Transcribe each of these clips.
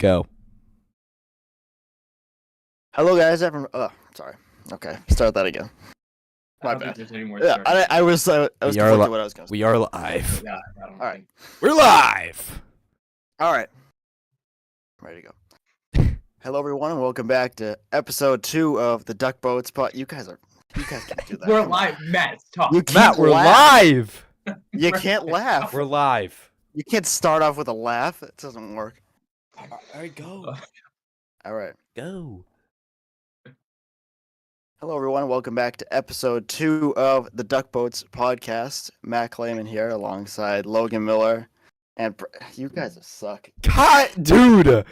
Go. Hello, guys. Sorry. Okay, start that again. I My don't think bad. there's any more Yeah, starting. I was conflicted what I was going to say. We are live. Yeah, I don't All right. think. We're live. All right. Ready to go. Hello, everyone, and welcome back to episode 2 of the DuckBoats. But you guys can't do that. We're Come on. live, Matt. Talk. You can't Matt, we're laugh. live. You can't laugh. We're live. You can't start off with a laugh. It doesn't work. All right, go. All right. Go. Hello, everyone. Welcome back to episode 2 of the DuckBoats podcast. Matt Clayman here alongside Logan Miller. And you guys suck. God, dude.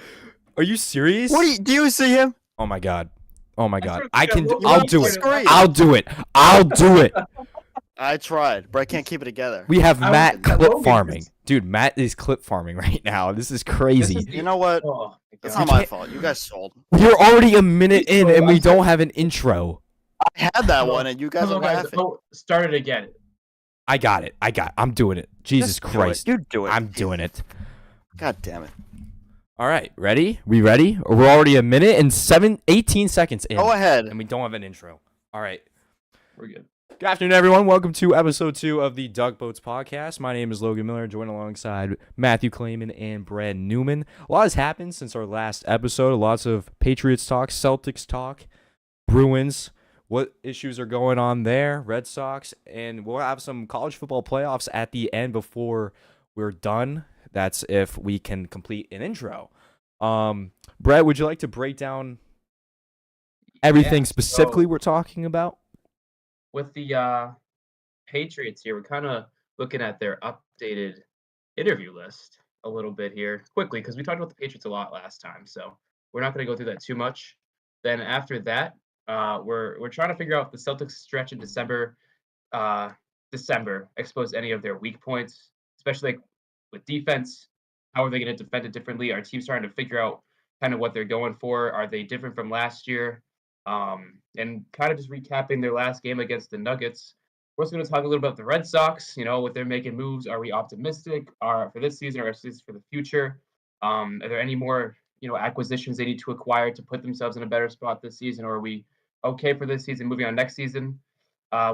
Are you serious? Do you see him? Oh my god. Oh my god. I I'll I'll do it. Scream. I'll do it. I'll do it. I tried, but I can't keep it together. We have I Matt was- that clip Logan farming. is- Dude, Matt is clip farming right now. This is crazy. This is- You know what? Oh, my It's God. not my fault. You guys sold. We're already a minute in Bro, and we I'm don't have an intro. I had that one, and you guys Come are on, guys. laughing. Oh, start it again. I got it. I'm doing it. Jesus Just do it. Christ. You do it. I'm doing it. God damn it. All right, ready? We ready? We're already a minute and 18 seconds in. Go ahead. And we don't have an intro. All right. We're good. Good afternoon, everyone. Welcome to episode 2 of the DuckBoats podcast. My name is Logan Miller, joined alongside Matthew Clayman and Brad Newman. A lot has happened since our last episode. Lots of Patriots talk, Celtics talk, Bruins, what issues are going on there, Redsox, and we'll have some college football playoffs at the end before we're done. That's if we can complete an intro. Brad, would you like to break down everything Yeah, specifically so we're talking about? with the Patriots here, we're kind of looking at their updated interview list a little bit here quickly because we talked about the Patriots a lot last time, so we're not going to go through that too much. Then after that, we're trying to figure out if the Celtics stretch in December expose any of their weak points, especially like with defense. How are they going to defend it differently? Our team's trying to figure out kind of what they're going for. Are they different from last year? And kind of just recapping their last game against the Nuggets. We're also going to talk a little about the Red Sox. You know, what they're making moves. Are we optimistic? For this season, or at least for the future? Are there any more acquisitions they need to acquire to put themselves in a better spot this season, or are we okay for this season? Moving on next season.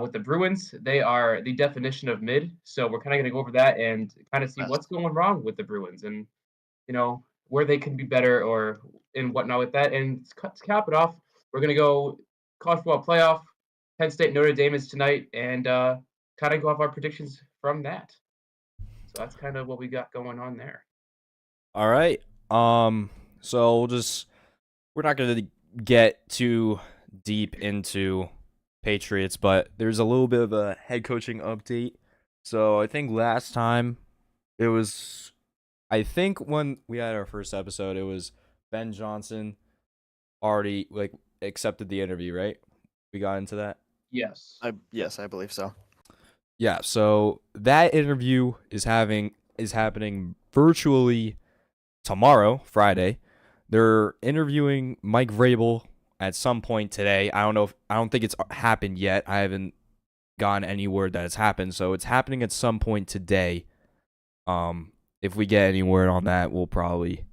With the Bruins, they are the definition of mid. So we're kind of going to go over that and kind of see what's going wrong with the Bruins and, where they can be better or and whatnot with that. And to cap it off, we're going to go college football playoff. Penn State Notre Dame is tonight and kind of go off our predictions from that. So that's kind of what we got going on there. All right. So we're not going to get too deep into Patriots, but there's a little bit of a head coaching update. So I think last time when we had our first episode, it was Ben Johnson already accepted the interview, right? We got into that. Yes. Yes, I believe so. Yeah, so that interview is happening virtually tomorrow, Friday. They're interviewing Mike Vrabel at some point today. I don't think it's happened yet. I haven't gotten any word that it's happened, so it's happening at some point today. If we get any word on that, we'll probably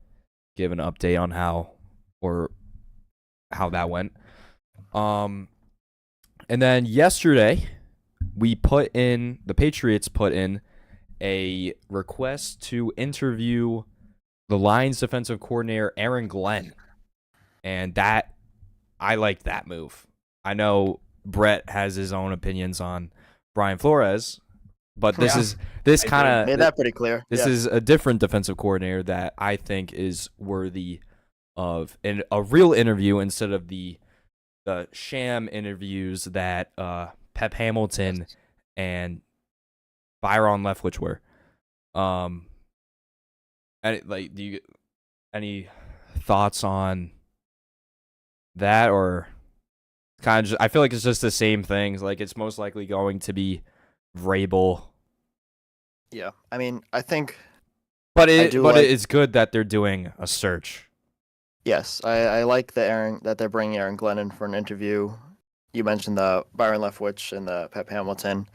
give an update on how that went. And then yesterday, the Patriots put in a request to interview the Lions defensive coordinator, Aaron Glenn. And I like that move. I know Brett has his own opinions on Brian Flores, but this Made that pretty clear. This is a different defensive coordinator that I think is worthy of a real interview instead of the sham interviews that Pep Hamilton and Byron Leftwich were. Do you any thoughts on that, or kind of just, I feel like it's just the same things. Like it's most likely going to be Vrabel. Yeah, I mean, I think. But it's good that they're doing a search. Yes, I like that they're bringing Aaron Glenn in for an interview. You mentioned the Byron Leftwich and the Pep Hamilton.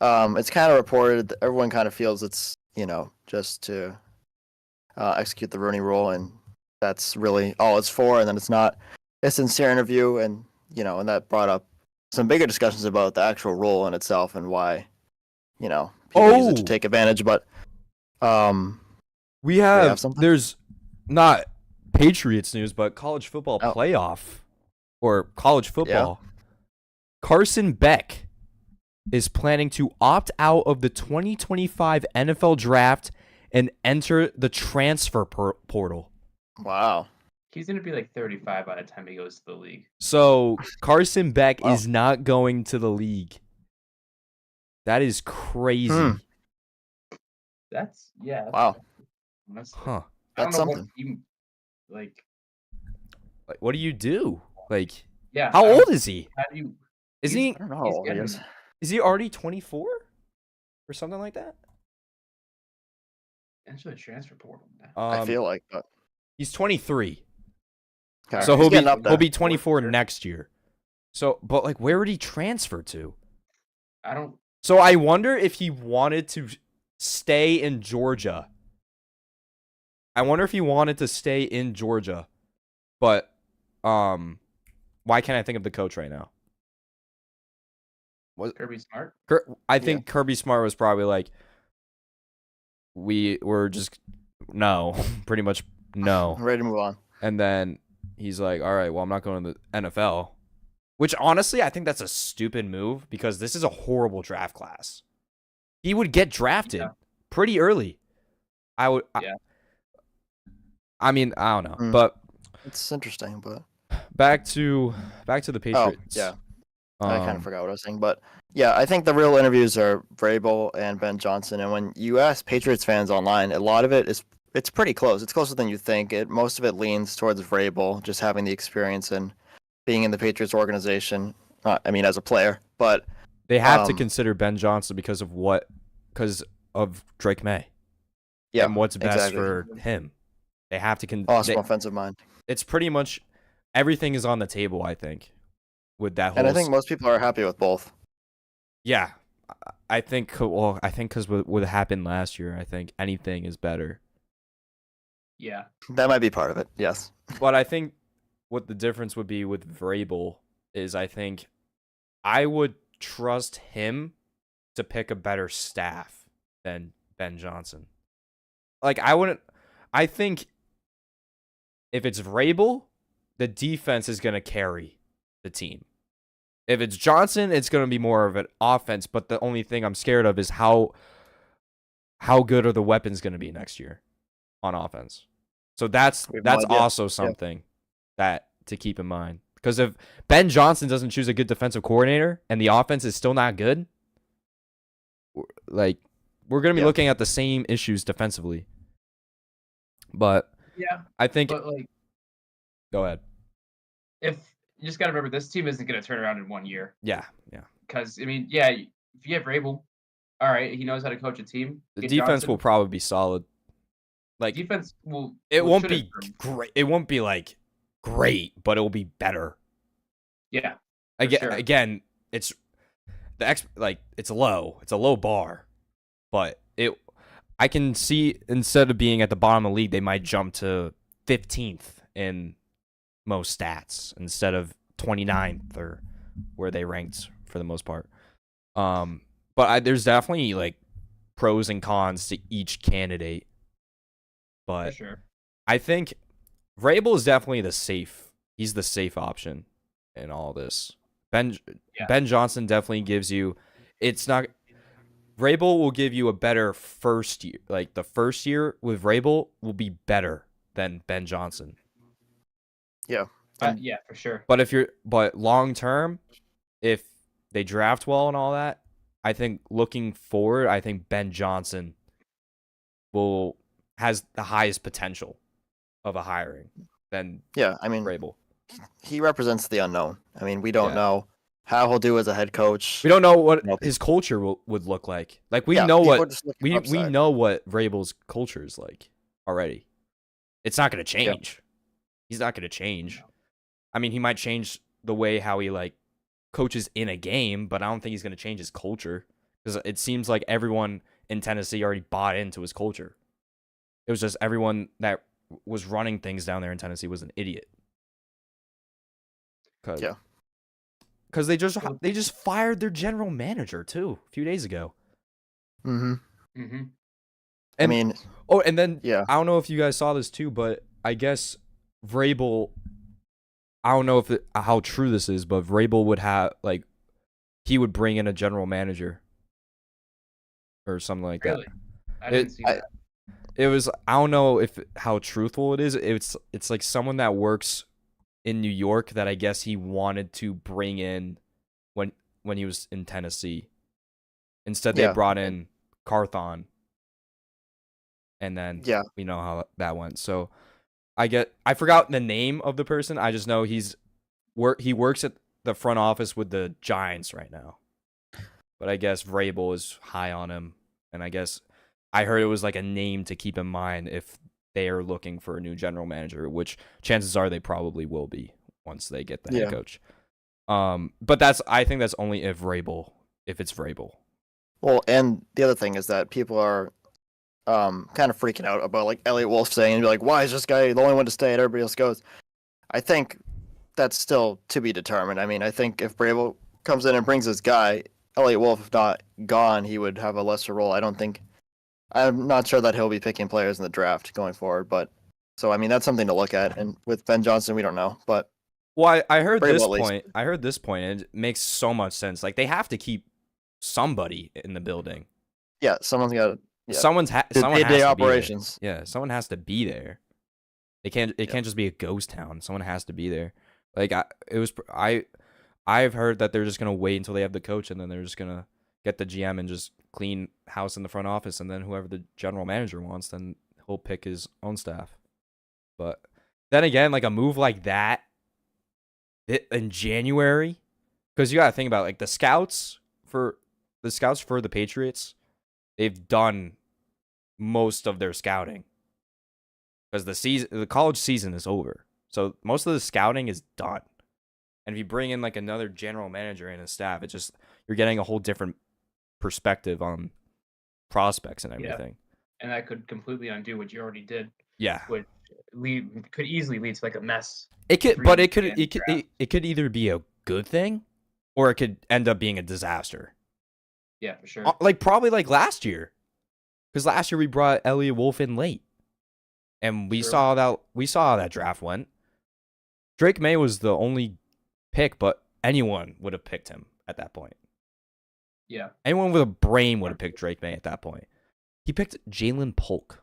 It's kind of reported. Everyone kind of feels it's just to execute the Rooney Rule and that's really all it's for, and then it's not a sincere interview, and and that brought up some bigger discussions about the actual role in itself and why people use it to Oh, take advantage. But we do we have have something? there's not Patriots news, but college football Oh, playoff or college yeah. football. Carson Beck is planning to opt out of the 2025 NFL draft and enter the transfer portal. Wow. He's gonna be like 35 by the time he goes to the league. So Carson Beck Wow. is not going to the league. That is crazy. Hmm. That's Wow. honestly. Huh. I don't That's know what something. team, like, Like, what do you do? Like, yeah. how I don't- old is he? How do you? Isn't he's- he? I don't know how He's old he getting- is. Is he already 24 or something like that? Enter the transfer portal now. I feel like, but He's 23. okay. So He's he'll getting up be there. 24 Sure. next year. So, but like, where would he transfer to? I don't. So I wonder if he wanted to stay in Georgia. I wonder if he wanted to stay in Georgia, but why can't I think of the coach right now? Kirby Smart. I think Kirby Smart was probably like, we were just no, pretty much no. I'm ready to move on. And then he's like, all right, well, I'm not going to the NFL. Which, honestly, I think that's a stupid move because this is a horrible draft class. He would get drafted pretty early. Yeah. I mean, I don't know. Mm. But It's interesting, but back to the Patriots. yeah. I kind of forgot what I was saying, but yeah, I think the real interviews are Vrabel and Ben Johnson. And when you ask Patriots fans online, a lot of it's pretty close. It's closer than you think. Most of it leans towards Vrabel, just having the experience and being in the Patriots organization. As a player, but They have to consider Ben Johnson because of Drake May. yeah, And what's best exactly. for him. They have to Awesome offensive mind. It's pretty much everything is on the table, I think, with that whole. And I think most people are happy with both. Yeah, I think because with what happened last year, I think anything is better. Yeah. That might be part of it. Yes. But I think what the difference would be with Vrabel is I think I would trust him to pick a better staff than Ben Johnson. Like I think if it's Vrabel, the defense is going to carry the team. If it's Johnson, it's going to be more of an offense, but the only thing I'm scared of is how good are the weapons going to be next year on offense. So that's We have no idea. also something that to keep in mind. Because if Ben Johnson doesn't choose a good defensive coordinator and the offense is still not good, like we're going to be Yeah. looking at the same issues defensively. But Yeah. I think But like, go ahead. if you just gotta remember, this team isn't gonna turn around in 1 year. Yeah. Because if you have Vrabel, all right, he knows how to coach a team. The Get defense Johnson, will probably be solid. Like defense will. it won't should be improve. great. It won't be like great, but it will be better. Yeah. Again, it's it's low. It's a low bar, but I can see instead of being at the bottom of the league, they might jump to 15th in most stats instead of 29th or where they ranked for the most part. But there's definitely like pros and cons to each candidate. For But sure. I think Vrabel is definitely he's the safe option in all this. Ben Johnson definitely gives you, Vrabel will give you a better first year. Like the first year with Vrabel will be better than Ben Johnson. Yeah. Yeah, for sure. But long term, if they draft well and all that, I think looking forward, I think Ben Johnson has the highest potential of a hiring than Yeah. Vrabel. He represents the unknown. We don't know how he'll do as a head coach. We don't know what Nope. his culture would look like. Like we Yeah, know people are what just looking we for we upside. know what Vrabel's culture is like already. It's not going to change. He's not going to change. He might change the way how he like coaches in a game, but I don't think he's going to change his culture because it seems like everyone in Tennessee already bought into his culture. It was just everyone that was running things down there in Tennessee was an idiot. Yeah. Because they just fired their general manager too a few days ago. Mm-hmm. I mean, and then yeah. I don't know if you guys saw this too, but I guess Vrabel. I don't know how true this is, but Vrabel would have he would bring in a general manager or something like Really? that. I didn't see that. It was, I don't know how truthful it is. It's like someone that works in New York that I guess he wanted to bring in when he was in Tennessee. Instead, they brought in Carthon, and then we know how that went. So I forgot the name of the person. I just know he works at the front office with the Giants right now. But I guess Vrabel is high on him, and I guess I heard it was like a name to keep in mind if they are looking for a new general manager, which chances are they probably will be once they get the head coach. But I think that's only if it's Vrabel. Well, and the other thing is that people are kind of freaking out about like Elliot Wolf saying, like, why is this guy the only one to stay and everybody else goes? I think that's still to be determined. I mean, I think if Vrabel comes in and brings this guy, Elliot Wolf, if not gone, he would have a lesser role. I'm not sure that he'll be picking players in the draft going forward, but so I mean that's something to look at. And with Ben Johnson, we don't know, but I heard this point. I heard this point, and it makes so much sense. Like they have to keep somebody in the building. Yeah, someone's got. Yeah. Someone has day to operations. Be there. Yeah, someone has to be there. It can't just be a ghost town. Someone has to be there. Like I've heard that they're just gonna wait until they have the coach, and then they're just gonna get the GM and just clean house in the front office, and then whoever the general manager wants, then he'll pick his own staff. But then again, like a move like that in January, because you gotta think about like the scouts for the Patriots, they've done most of their scouting because the college season is over, so most of the scouting is done. And if you bring in like another general manager and a staff, you're getting a whole different perspective on prospects and everything. And that could completely undo what you already did. Yeah. Which could easily lead to like a mess. It could either be a good thing or it could end up being a disaster. Yeah, for sure. Like probably like last year. Because last year we brought Elliot Wolf in late. And we saw how that draft went. Drake May was the only pick, but anyone would have picked him at that point. Yeah. Anyone with a brain would have picked Drake May at that point. He picked Jalen Polk.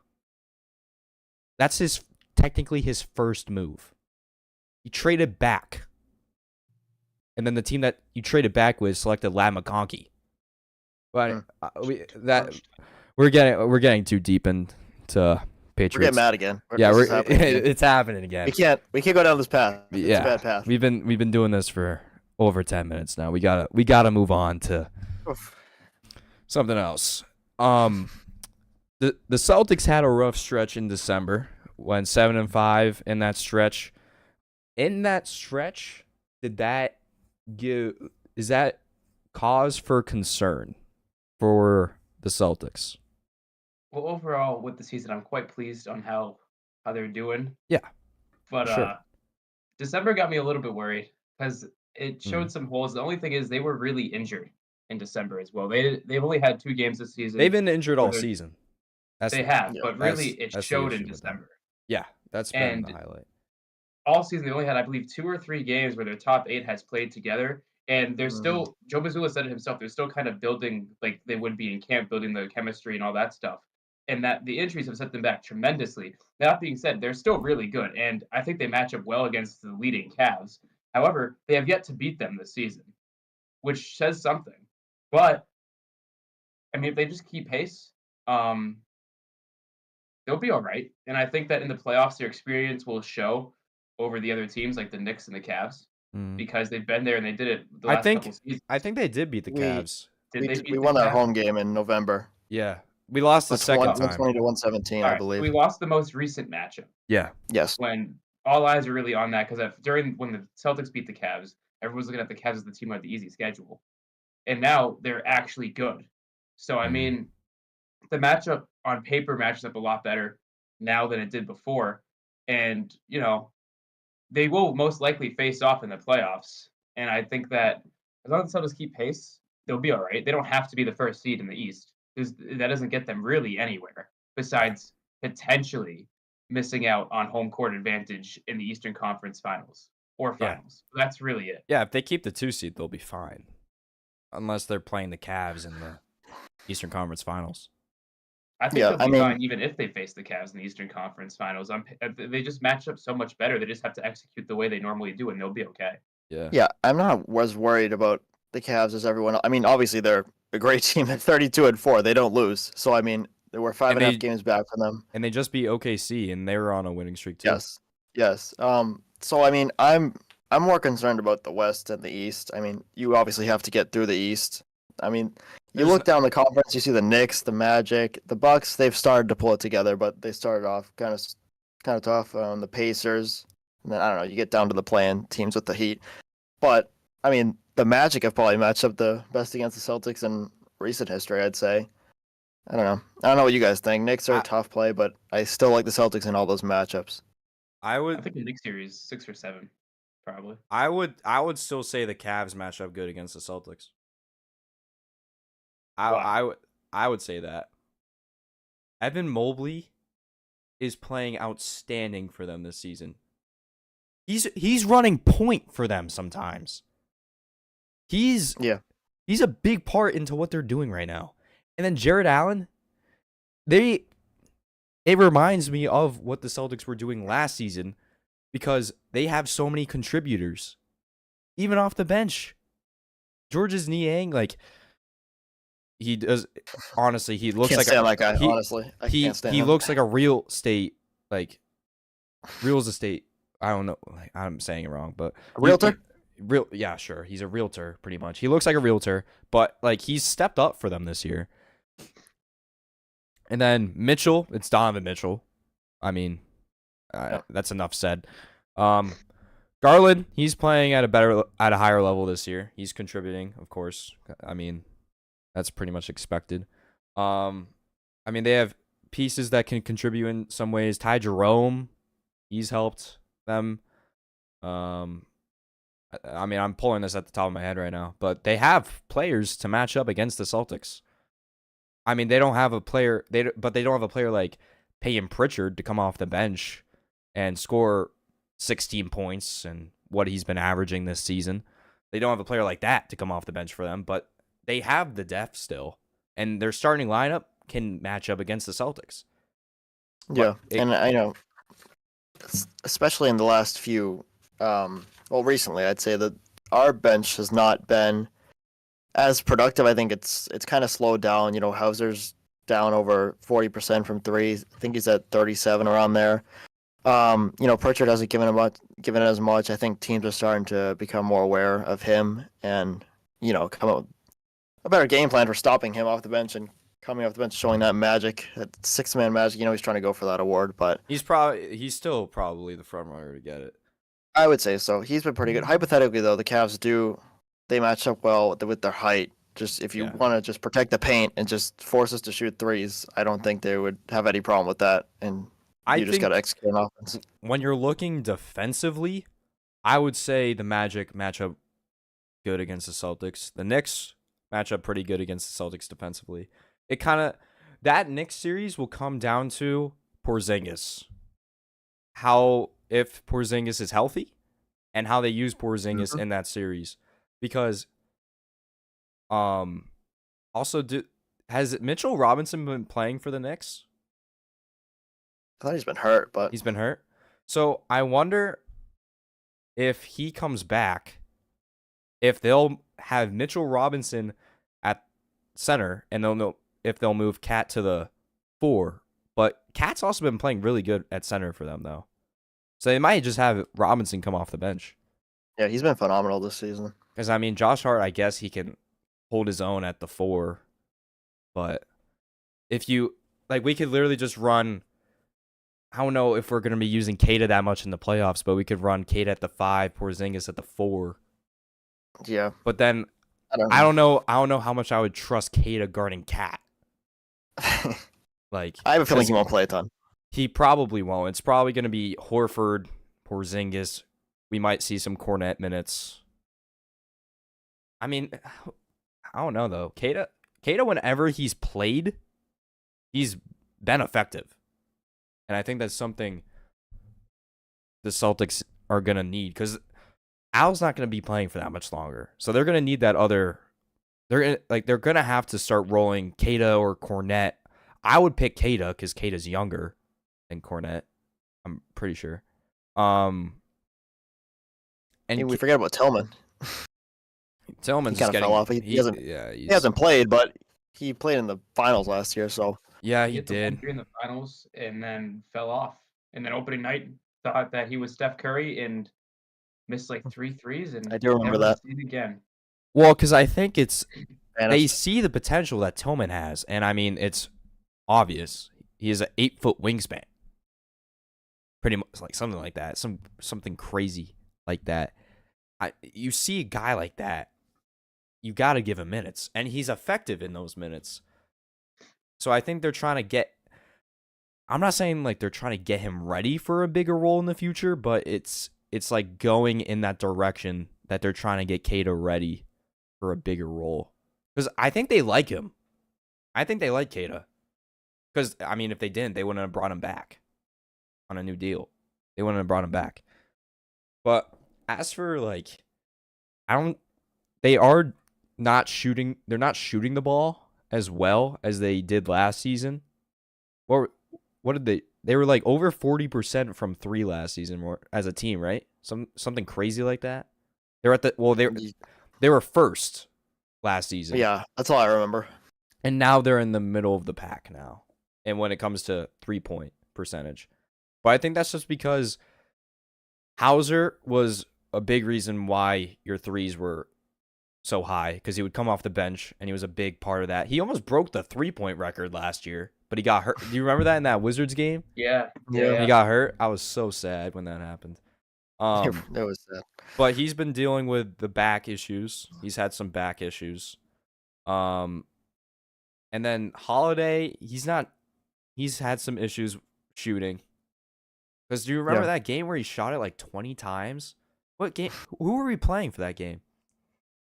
That's technically his first move. He traded back. And then the team that you traded back with selected Ladd McConkey. But we're getting too deep into Patriots. We're getting mad again. It's happening again. We can't go down this path. It's a bad path. We've been doing this for over 10 minutes now. We gotta move on to something else. The Celtics had a rough stretch in December. Went 7-5 in that stretch. In that stretch, is that cause for concern for the Celtics? Well, overall, with the season, I'm quite pleased on how they're doing. Yeah. But sure. December got me a little bit worried because it showed some holes. The only thing is they were really injured in December as well. They've only had 2 games this season. They've been injured all season. But really it showed in December. Yeah, that's been the highlight. All season they only had, I believe, 2 or 3 games where their top 8 has played together. And they're still, Joe Mazzulla said it himself, they're still kind of building like they would be in camp, building the chemistry and all that stuff. And that the injuries have set them back tremendously. That being said, they're still really good. And I think they match up well against the leading Cavs. However, they have yet to beat them this season, which says something. But, I mean, if they just keep pace, they'll be all right. And I think that in the playoffs, their experience will show over the other teams like the Knicks and the Cavs because they've been there and they did it the last couple seasons. I think they did beat the Cavs. We won our home game in November. Yeah. We lost the second time. 120 to 117, I believe. We lost the most recent matchup. Yeah. Yes. When all eyes are really on that because when the Celtics beat the Cavs, everyone's looking at the Cavs as the team who had the easy schedule. And now they're actually good. So, I mean, the matchup on paper matches up a lot better now than it did before. and they will most likely face off in the playoffs. And I think that as long as the Celtics keep pace, they'll be all right. They don't have to be the first seed in the East because that doesn't get them really anywhere besides potentially missing out on home court advantage in the Eastern Conference Finals or Yeah. Finals. That's really it. Yeah, if they keep the 2 seed, they'll be fine. Unless they're playing the Cavs in the Eastern Conference Finals. I think they'll be fine even if they face the Cavs in the Eastern Conference Finals. They just match up so much better. They just have to execute the way they normally do, and they'll be okay. Yeah. Yeah, I'm not as worried about the Cavs as everyone else. I mean, obviously they're a great team at 32-4. They don't lose. So I mean, they were 5.5 games back from them. And they just beat OKC, and they were on a winning streak too. Yes. So I mean, I'm more concerned about the West than the East. I mean, you obviously have to get through the East. I mean, you look down the conference, you see the Knicks, the Magic, the Bucks. They've started to pull it together, but they started off kind of tough. The Pacers, and then I don't know. You get down to the play-in teams with the Heat, but I mean, the Magic have probably matched up the best against the Celtics in recent history. I'd say. I don't know what you guys think. Knicks are a tough play, but I still like the Celtics in all those matchups. I think the Knicks series 6 or 7, probably. I would still say the Cavs match up good against the Celtics. I would say that. Evan Mobley is playing outstanding for them this season. He's running point for them sometimes. He's a big part into what they're doing right now. And then Jared Allen, it reminds me of what the Celtics were doing last season because they have so many contributors, even off the bench. Georges Niang, like he does. Honestly, he looks like that guy. Honestly, I can't stand him. He looks like a real estate. I don't know. Like, I'm saying it wrong, but a realtor. Yeah, sure. He's a realtor, pretty much. He looks like a realtor, but like he's stepped up for them this year. And then Mitchell, it's Donovan Mitchell. I mean, that's enough said. Garland, he's playing at a higher level this year. He's contributing, of course. I mean, that's pretty much expected. I mean, they have pieces that can contribute in some ways. Ty Jerome, he's helped them. I mean, I'm pulling this at the top of my head right now, but they have players to match up against the Celtics. I mean, they don't have a player, but they don't have a player like Peyton Pritchard to come off the bench and score 16 points and what he's been averaging this season. They don't have a player like that to come off the bench for them, but they have the depth still, and their starting lineup can match up against the Celtics. Yeah, and I know, especially in the last few, recently, I'd say that our bench has not been as productive. I think it's kind of slowed down. Hauser's down over 40% from three. I think he's at 37 around there. Pritchard hasn't given it as much. I think teams are starting to become more aware of him and come up with a better game plan for stopping him off the bench and coming off the bench, showing that magic, that 6-man magic. He's trying to go for that award, but he's still probably the front runner to get it. I would say so. He's been pretty good. Hypothetically, though, the Cavs they match up well with their height. Just if you want to just protect the paint and just force us to shoot threes, I don't think they would have any problem with that. And you just got to execute an offense. When you're looking defensively, I would say the Magic match up good against the Celtics. The Knicks match up pretty good against the Celtics defensively. That Knicks series will come down to Porzingis. If Porzingis is healthy and how they use Porzingis in that series. Because has Mitchell Robinson been playing for the Knicks? I thought he's been hurt, but he's been hurt. So I wonder if he comes back, if they'll have Mitchell Robinson at center, and if they'll move Cat to the 4. But Cat's also been playing really good at center for them, though. So they might just have Robinson come off the bench. Yeah, he's been phenomenal this season. Because, I mean, Josh Hart, I guess he can hold his own at the 4. But if we could literally just run, I don't know if we're going to be using Kata that much in the playoffs, but we could run Kata at the 5, Porzingis at the 4. Yeah. But then, I don't know how much I would trust Kata guarding Cat. I have a feeling he won't play a ton. He probably won't. It's probably going to be Horford, Porzingis. We might see some Cornet minutes. I mean, I don't know though. Kata, whenever he's played, he's been effective, and I think that's something the Celtics are gonna need because Al's not gonna be playing for that much longer. So they're gonna need that other. They're gonna have to start rolling Kata or Cornet. I would pick Kata because Kata's younger than Cornet. I'm pretty sure. And we forget about Tillman. Tillman's kind of fell off. He hasn't played, but he played in the finals last year. So yeah, he did in the finals and then fell off. And then opening night thought that he was Steph Curry and missed like 3 threes. And I do remember that again. Well, because I think they see the potential that Tillman has, and I mean it's obvious. He has an 8-foot wingspan, pretty much like something like that, something crazy like that. You see a guy like that, you got to give him minutes, and he's effective in those minutes. So I think they're trying to get. I'm not saying like they're trying to get him ready for a bigger role in the future, but it's like going in that direction that they're trying to get Kata ready for a bigger role. Because I think they like him. I think they like Kata. Because, I mean, if they didn't, they wouldn't have brought him back on a new deal. They wouldn't have brought him back. But as for, like, they are not shooting, they're not shooting the ball as well as they did last season. What did they were like over 40% from 3 last season as a team, right? Something crazy like that. They're at they were first last season. Yeah, that's all I remember. And now they're in the middle of the pack now. And when it comes to 3-point percentage. But I think that's just because Hauser was a big reason why your threes were so high, because he would come off the bench and he was a big part of that. He almost broke the 3-point record last year, but he got hurt. Do you remember that in that Wizards game? Yeah. He got hurt. I was so sad when that happened. It was sad. But he's been dealing with the back issues. He's had some back issues. And then Holiday, he's had some issues shooting. Because do you remember that game where he shot it like 20 times? What game? Who were we playing for that game?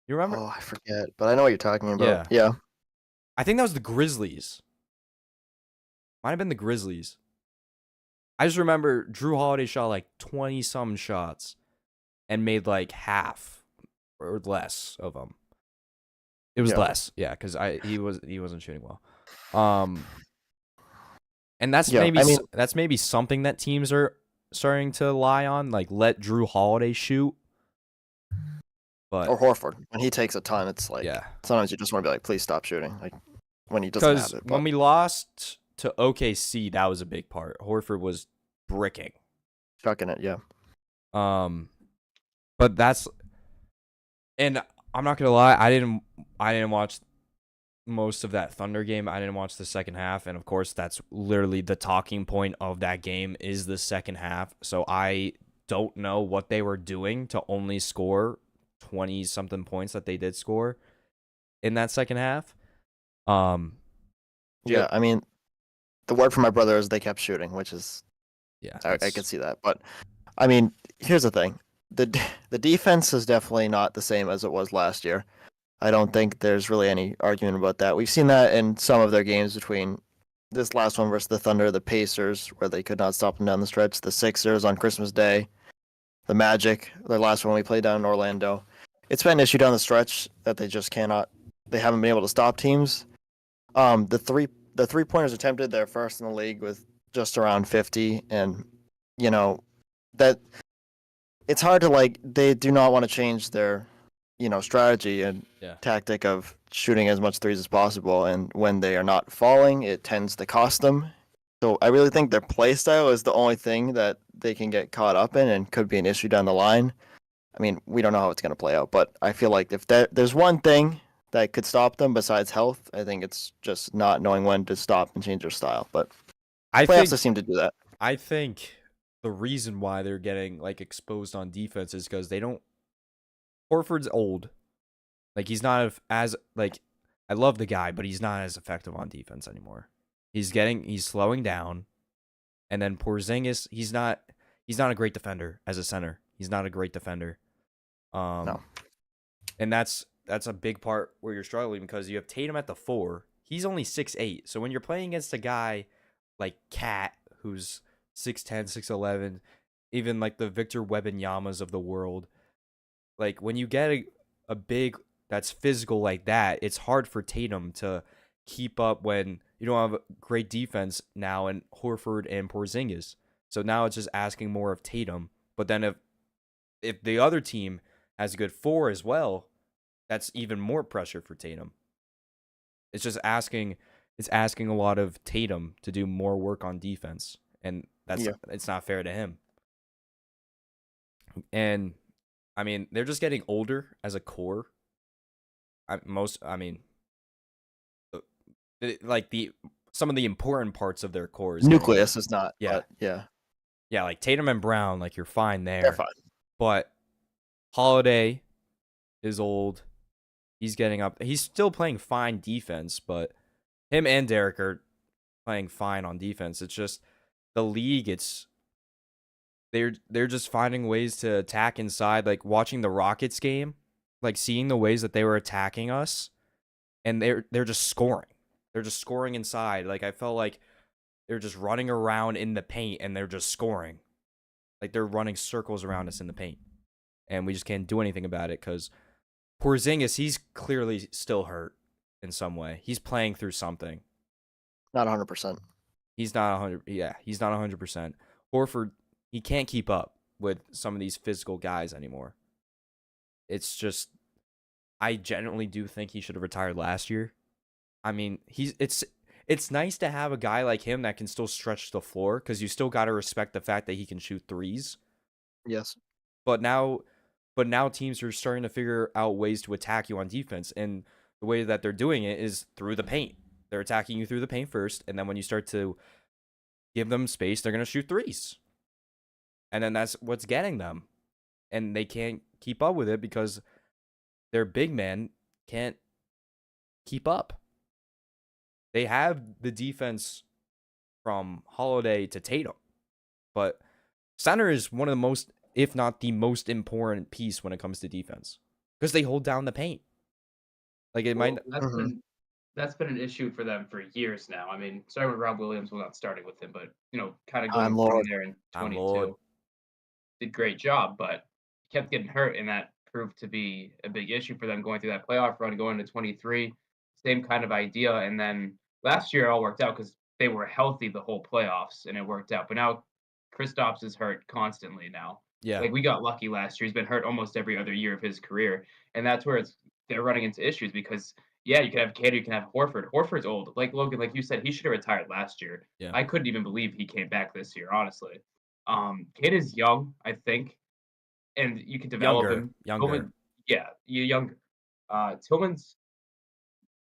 You remember? Oh, I forget, but I know what you're talking about. Yeah. I think that was the Grizzlies. Might have been the Grizzlies. I just remember Drew Holiday shot like 20-some shots and made like half or less of them. It was less, yeah, because he wasn't shooting well. And that's maybe something that teams are starting to rely on, like let Drew Holiday shoot. But or Horford, when he takes a ton, it's like sometimes you just want to be like, please stop shooting. Like when he doesn't have it. Because when we lost to OKC, that was a big part. Horford was bricking, chucking it, yeah. But that's, and I'm not gonna lie, I didn't watch most of that Thunder game. I didn't watch the second half, and of course, that's literally the talking point of that game is the second half. So I don't know what they were doing to only score 20-something points that they did score in that second half. Yeah, I mean, the word from my brother is they kept shooting, which is I could see that. But I mean, here's the thing: the defense is definitely not the same as it was last year. I don't think there's really any argument about that. We've seen that in some of their games between this last one versus the Thunder, the Pacers, where they could not stop them down the stretch, the Sixers on Christmas Day, the Magic, their last one we played down in Orlando. It's been an issue down the stretch that they just cannot. They haven't been able to stop teams. The three-pointers attempted, they're first in the league with just around 50, and that it's hard to they do not want to change their strategy and tactic of shooting as much threes as possible, and when they are not falling, it tends to cost them. So I really think their play style is the only thing that they can get caught up in and could be an issue down the line. I mean, we don't know how it's going to play out, but I feel like if there's one thing that could stop them besides health, I think it's just not knowing when to stop and change their style. But playoffs seem to do that. I think the reason why they're getting exposed on defense is because they don't. Horford's old. He's not as I love the guy, but he's not as effective on defense anymore. He's slowing down. And then Porzingis, he's not a great defender as a center. He's not a great defender. No. And that's a big part where you're struggling because you have Tatum at the 4. He's only 6'8". So when you're playing against a guy like Cat, who's 6'10", 6'11", even like the Victor Wembanyama's of the world, like when you get a big that's physical like that, it's hard for Tatum to keep up when you don't have great defense now in Horford and Porzingis. So now it's just asking more of Tatum. But then if the other team has a good 4 as well, that's even more pressure for Tatum. It's just asking a lot of Tatum to do more work on defense, and it's not fair to him. And I mean, they're just getting older as a core. Some of the important parts of their core is nucleus is not. Yeah, but yeah, like Tatum and Brown, like you're fine there. They're fine. But Holiday is old. He's getting up. He's still playing fine defense, but him and Derek are playing fine on defense. It's just the league. They're just finding ways to attack inside. Like watching the Rockets game, like seeing the ways that they were attacking us, and they're just scoring. They're just scoring inside. Like I felt like they're just running around in the paint and they're just scoring. Like they're running circles around us in the paint, and we just can't do anything about it because Porzingis, he's clearly still hurt in some way. He's playing through something. Not 100%. He's not 100. Yeah, he's not 100%. Horford, he can't keep up with some of these physical guys anymore. It's just, I genuinely do think he should have retired last year. I mean, it's nice to have a guy like him that can still stretch the floor because you still got to respect the fact that he can shoot threes. Yes. But now teams are starting to figure out ways to attack you on defense, and the way that they're doing it is through the paint. They're attacking you through the paint first, and then when you start to give them space, they're going to shoot threes. And then that's what's getting them. And they can't keep up with it because their big men can't keep up. They have the defense from Holiday to Tatum, but center is one of the most, if not the most important piece when it comes to defense because they hold down the paint. Like that's been an issue for them for years now. I mean, starting with Rob Williams, well, not starting with him, but kind of going from there in 22. Did a great job, but kept getting hurt, and that proved to be a big issue for them going through that playoff run, going into 23. Same kind of idea, and then last year it all worked out because they were healthy the whole playoffs, and it worked out. But now Kristaps is hurt constantly now. Yeah, like we got lucky last year. He's been hurt almost every other year of his career, and that's where they're running into issues because you can have Cater, you can have Horford. Horford's old. Like Logan, like you said, he should have retired last year. Yeah. I couldn't even believe he came back this year, honestly. Kid is young, I think, and you can develop him. Younger. Younger. Tillman's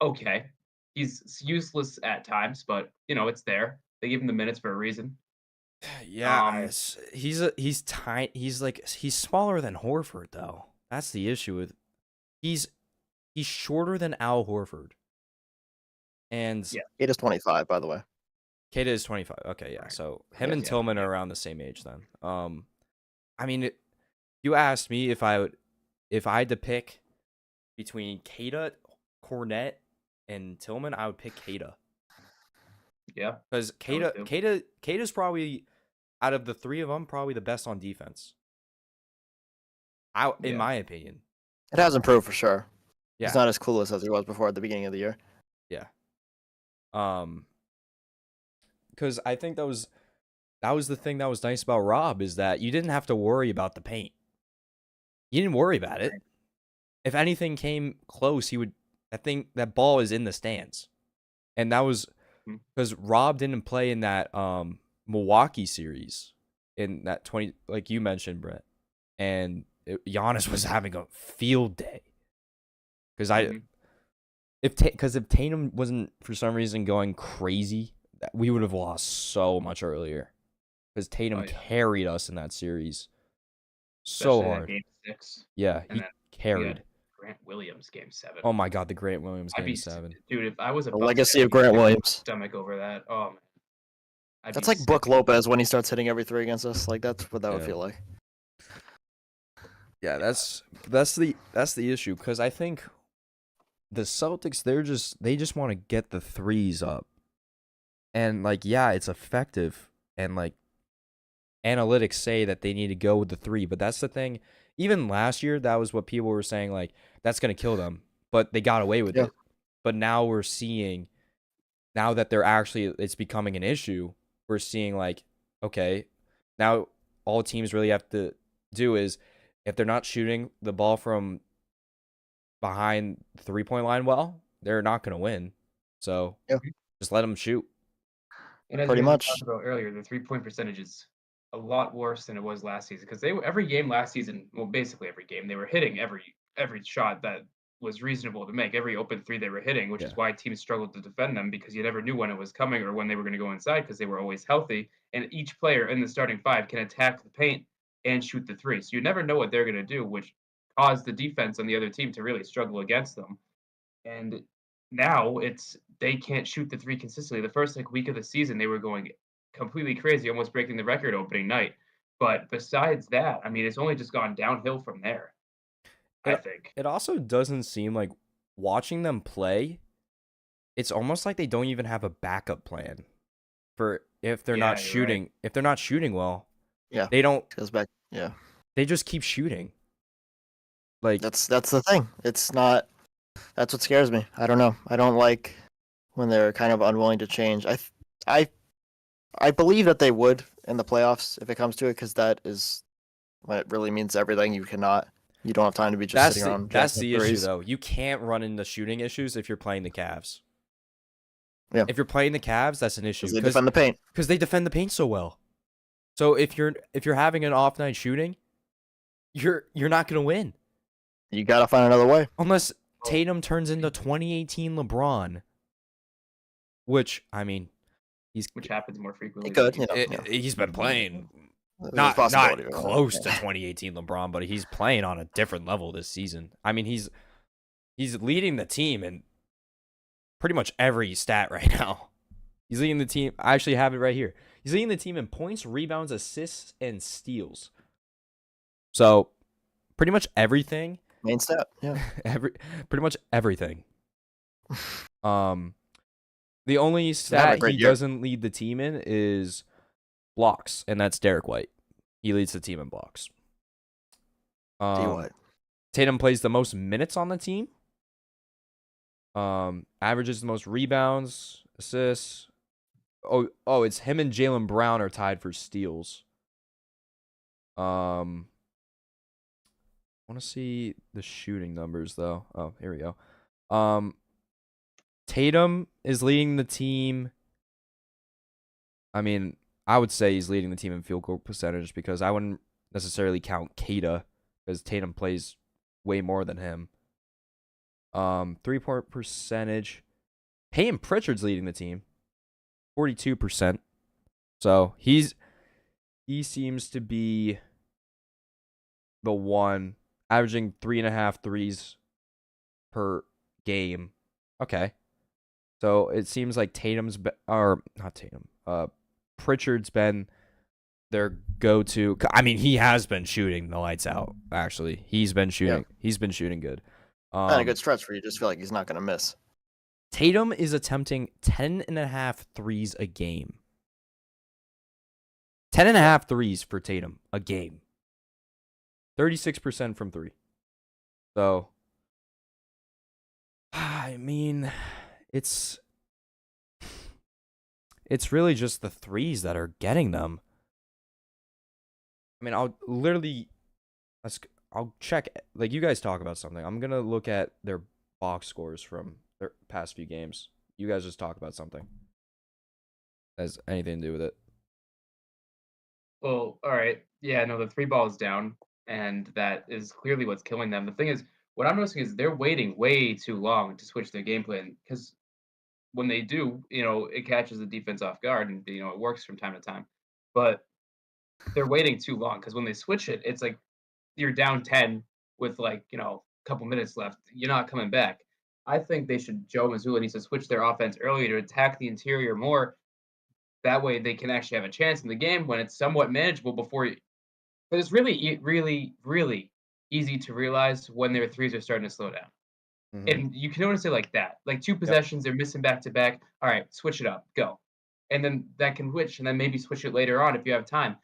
okay. He's useless at times, but it's there. They give him the minutes for a reason. Yeah, he's tiny. He's smaller than Horford though. That's the issue with he's shorter than Al Horford. And Kate is 25, by the way. Kate is 25. Okay, yeah. Right. So him and Tillman are around the same age then. I mean, you asked me if I had to pick between Kata, Cornette, and Tillman, I would pick Kata. Yeah. Because Kata's probably, out of the three of them, probably the best on defense. In my opinion. It has improved for sure. Yeah. He's not as clueless as he was before at the beginning of the year. Yeah. Because I think that was the thing that was nice about Rob is that you didn't have to worry about the paint. You didn't worry about it. If anything came close, I think that ball is in the stands. And that was because Rob didn't play in that Milwaukee series in that 20, like you mentioned, Brett. And Giannis was having a field day. Because if Tatum wasn't for some reason going crazy, we would have lost so much earlier. Because Tatum carried us in that series so hard. Game 6. Yeah, he carried. Grant Williams game 7. Oh my God, the Grant Williams game 7. Dude, if I was the legacy of Grant Williams, stomach over that. Oh man, I'd That's be like sick. Brook Lopez when he starts hitting every three against us. Like that's what that would Yeah. feel like. Yeah, that's the issue because I think the Celtics they just want to get the threes up. And like yeah, it's effective and like analytics say that they need to go with the three, but that's the thing. Even last year, that was what people were saying, like, that's going to kill them, but they got away with Yeah. it. But now we're seeing, now that it's becoming an issue, we're seeing, like, okay, now all teams really have to do is, if they're not shooting the ball from behind the 3-point line well, they're not going to win. So Yeah. just let them shoot. And as Pretty you guys much. talked about earlier, the 3-point percentage is a lot worse than it was last season because every game last season, well, basically every game, they were hitting every shot that was reasonable to make. Every open three they were hitting, which Yeah. is why teams struggled to defend them because you never knew when it was coming or when they were going to go inside because they were always healthy. And each player in the starting five can attack the paint and shoot the three. So you never know what they're going to do, which caused the defense on the other team to really struggle against them. And now they can't shoot the three consistently. The first week of the season, they were going completely crazy, almost breaking the record opening night. But besides that, I mean, it's only just gone downhill from there. I think. It also doesn't seem like watching them play, it's almost like they don't even have a backup plan for if they're Yeah, not you're shooting. right. If they're not shooting well, Yeah. they don't. Goes back. Yeah. They just keep shooting. Like That's the thing. It's not. That's what scares me. I don't know. I don't like when they're kind of unwilling to change. I believe that they would in the playoffs if it comes to it, because that is when it really means everything. You don't have time to be just sitting around. that's jacking the up issue threes. though. You can't run into shooting issues if you're playing the Cavs. Yeah. If you're playing the Cavs, that's an issue Because they defend the paint. because they defend the paint so well. So if you're having an off night shooting, you're not gonna win You gotta find another way. unless Tatum turns into 2018 LeBron, which I mean, Which happens more frequently. He could, than you know. think. he's been playing There's a not possibility of that. close to 2018 LeBron, but he's playing on a different level this season. I mean, he's leading the team in pretty much every stat right now. He's leading the team. I actually have it right here. He's leading the team in points, rebounds, assists, and steals. So, pretty much everything. Main stat, yeah. Pretty much everything. The only having a stat great he year. doesn't lead the team in is blocks, and that's Derek White. He leads the team in blocks. D-White. Tatum plays the most minutes on the team. Averages the most rebounds, assists. Oh, it's him and Jaylen Brown are tied for steals. I want to see the shooting numbers though. Oh, here we go. Tatum is leading the team. I mean, I would say he's leading the team in field goal percentage because I wouldn't necessarily count Kata because Tatum plays way more than him. 3-point percentage. Payton Pritchard's leading the team, 42%. So he seems to be the one averaging 3.5 threes per game. Okay. So it seems like Pritchard's been their go-to. I mean, he has been shooting the lights out, actually. He's been shooting. Yeah. He's been shooting good. Not a good stretch for you. Just feel like he's not going to miss. Tatum is attempting 10.5 threes a game. 10.5 threes for Tatum a game. 36% from three. So, I mean, it's really just the threes that are getting them. I mean, I'll check, like, you guys talk about something. I'm going to look at their box scores from their past few games. You guys just talk about something. Has anything to do with it? Well, all right. Yeah, no, the three ball is down, and that is clearly what's killing them. The thing is, what I'm noticing is they're waiting way too long to switch their game plan because when they do, it catches the defense off guard and, it works from time to time. But they're waiting too long because when they switch it, it's like you're down 10 with a couple minutes left. You're not coming back. I think Joe Mazzulla needs to switch their offense earlier to attack the interior more That way they can actually have a chance in the game when it's somewhat manageable before you. But it's really easy to realize when their threes are starting to slow down. Hmm. And you can notice it like that. Like 2 Yep. possessions, they're missing back to back. All right, switch it up, go. And then that can switch, and then maybe switch it later on if you have time.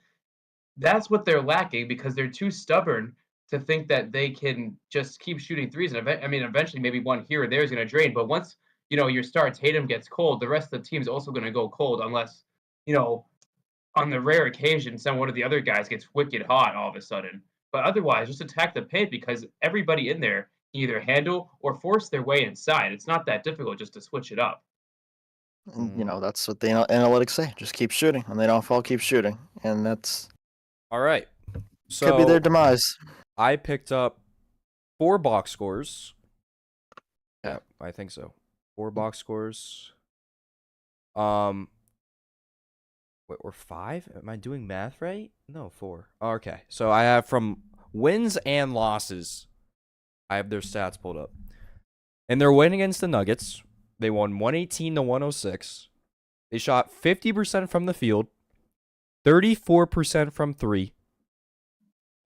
That's what they're lacking because they're too stubborn to think that they can just keep shooting threes. And eventually, maybe one here or there is going to drain. But once your star Tatum gets cold, the rest of the team is also going to go cold, unless you know on the rare occasion one of the other guys gets wicked hot all of a sudden. But otherwise, just attack the paint because everybody in there can either handle or force their way inside. It's not that difficult just to switch it up. And, Mm. that's what the analytics say. Just keep shooting. When they don't fall, keep shooting. And that's All right. could be their So demise. I picked up 4 box scores. Yeah. Yeah, I think so. 4 box scores. Wait, or 5? Am I doing math right? No, 4. Okay. So I have from wins and losses. I have their stats pulled up. And their win against the Nuggets, they won 118 to 106. They shot 50% from the field, 34% from 3,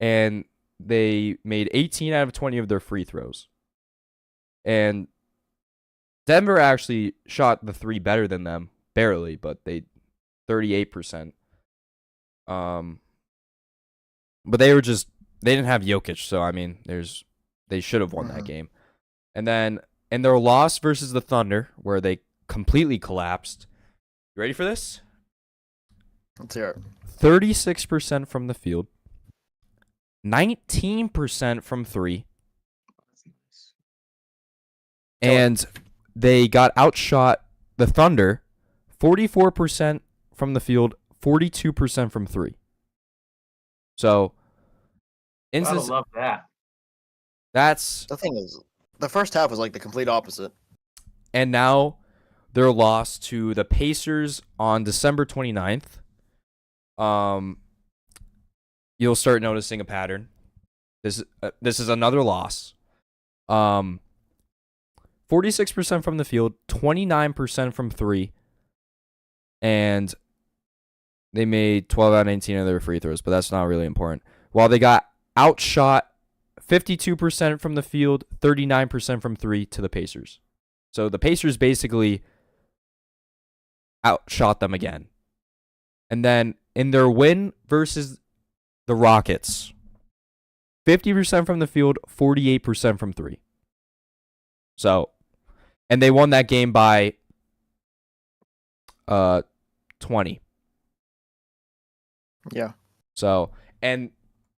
and they made 18 out of 20 of their free throws. And Denver actually shot the 3 better than them, barely, but they 38%. But they didn't have Jokic, so I mean, they should have won that game. And then in their loss versus the Thunder, where they completely collapsed. You ready for this? Let's hear it. 36% from the field, 19% from 3, and they got outshot the Thunder 44% from the field, 42% from 3. So, Gotta love that. that's The thing is, the first half was like the complete opposite. and now their loss to the Pacers on December 29th. You'll start noticing a pattern. This is another loss. 46% from the field, 29% from 3, and they made 12 out of 19 of their free throws, but that's not really important. While they got outshot 52% from the field, 39% from 3 to the Pacers. So the Pacers basically outshot them again. And then in their win versus the Rockets, 50% from the field, 48% from 3. So, and they won that game by 20. Yeah. So, and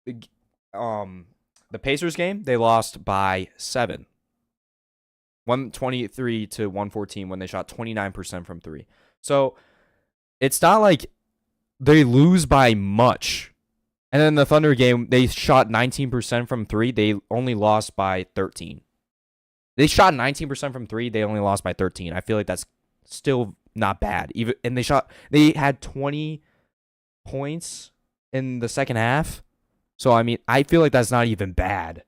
the Pacers game, they lost by 7. 123 to 114 when they shot 29% from 3. So, it's not like they lose by much. And then the Thunder game, they shot 19% from 3. They only lost by 13. They shot 19% from 3. They only lost by 13. I feel like that's still not bad. And they had 20 points in the second half. So, I mean, I feel like that's not even bad.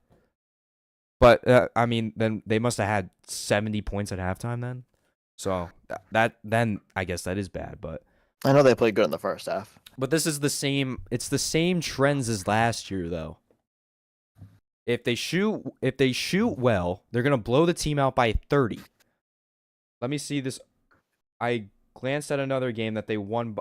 But, I mean, then they must have had 70 points at halftime then. So, then I guess that is bad. But I know they played good in the first half. But this is it's the same trends as last year, though. If they shoot well, they're going to blow the team out by 30. Let me see this. I glanced at another game that they won.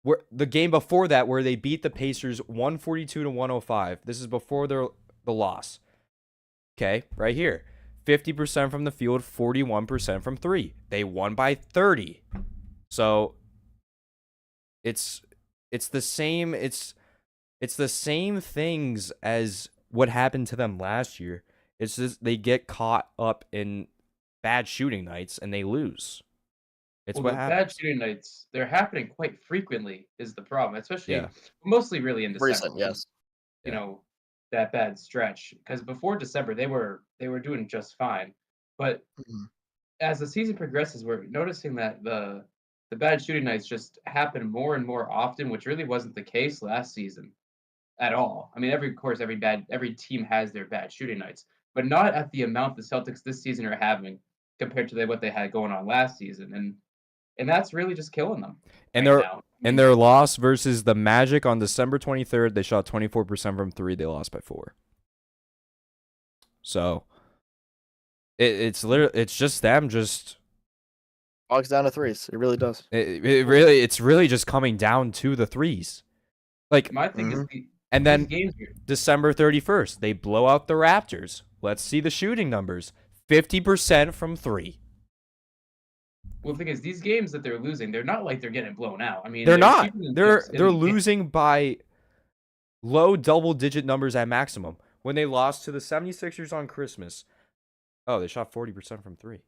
Where the game before that, where they beat the Pacers 142 to 105. This is before the loss. Okay, right here. 50% from the field, 41% from 3. They won by 30. So it's the same. It's the same things as what happened to them last year. It's just they get caught up in bad shooting nights and they lose. It's Well, what the happens. bad shooting nights, they're happening quite frequently is the problem, especially Yeah. mostly really in December. Recent, yes. You Yeah. know, that bad stretch because before December they were doing just fine. But Mhm. as the season progresses, we're noticing that the bad shooting nights just happen more and more often, which really wasn't the case last season at all. I mean, every team has their bad shooting nights, but not at the amount the Celtics this season are having compared to what they had going on last season. And And that's really just killing them And right now. their loss versus the Magic on December 23rd, they shot 24% from 3. They lost by 4. So it's just them just bogs down to threes. It really does. It's really just coming down to the threes. Like my thing is and then games December 31st, they blow out the Raptors. Let's see the shooting numbers. 50% from 3. Well, the thing is, these games that they're losing, they're not like they're getting blown out. I mean, they're not. They're losing by low double-digit numbers at maximum. When they lost to the 76ers on Christmas, they shot 40% from 3.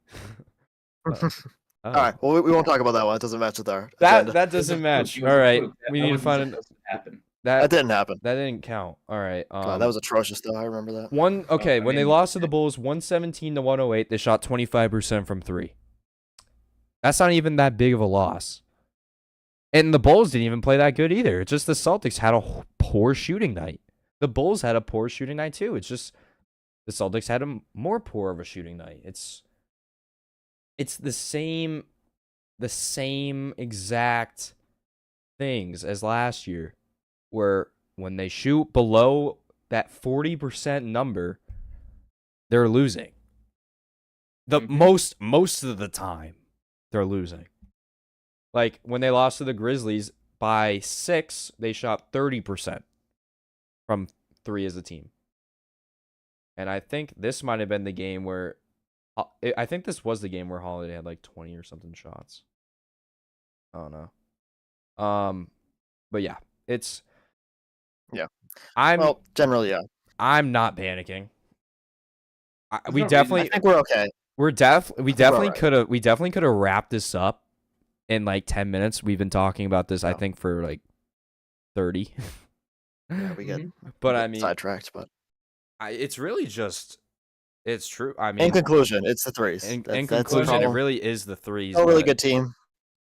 All right. Well, we won't talk about that one. It doesn't match with our that doesn't match. All right, we need to find that didn't happen. That didn't count. All right. God, that was atrocious, though. I remember that. When they lost to the Bulls, 117 to 108, they shot 25% from 3. That's not even that big of a loss. And the Bulls didn't even play that good either. It's just the Celtics had a poor shooting night. The Bulls had a poor shooting night too. It's just the Celtics had a more poor of a shooting night. It's the same exact things as last year, where when they shoot below that 40% number, they're losing. Most of the time, they're losing. Like when they lost to the Grizzlies by 6, they shot 30% from 3 as a team. And I think this might have been the game where this was the game where Holiday had like 20 or something shots. I don't know. But yeah, it's generally, yeah. I'm not panicking. I think we're okay. We definitely could have wrapped this up in like 10 minutes. We've been talking about this, I think, for like 30. Yeah, we get sidetracked, but it's really just, it's true. I mean, in conclusion, it's the threes. In conclusion, it really is the threes. A really good team.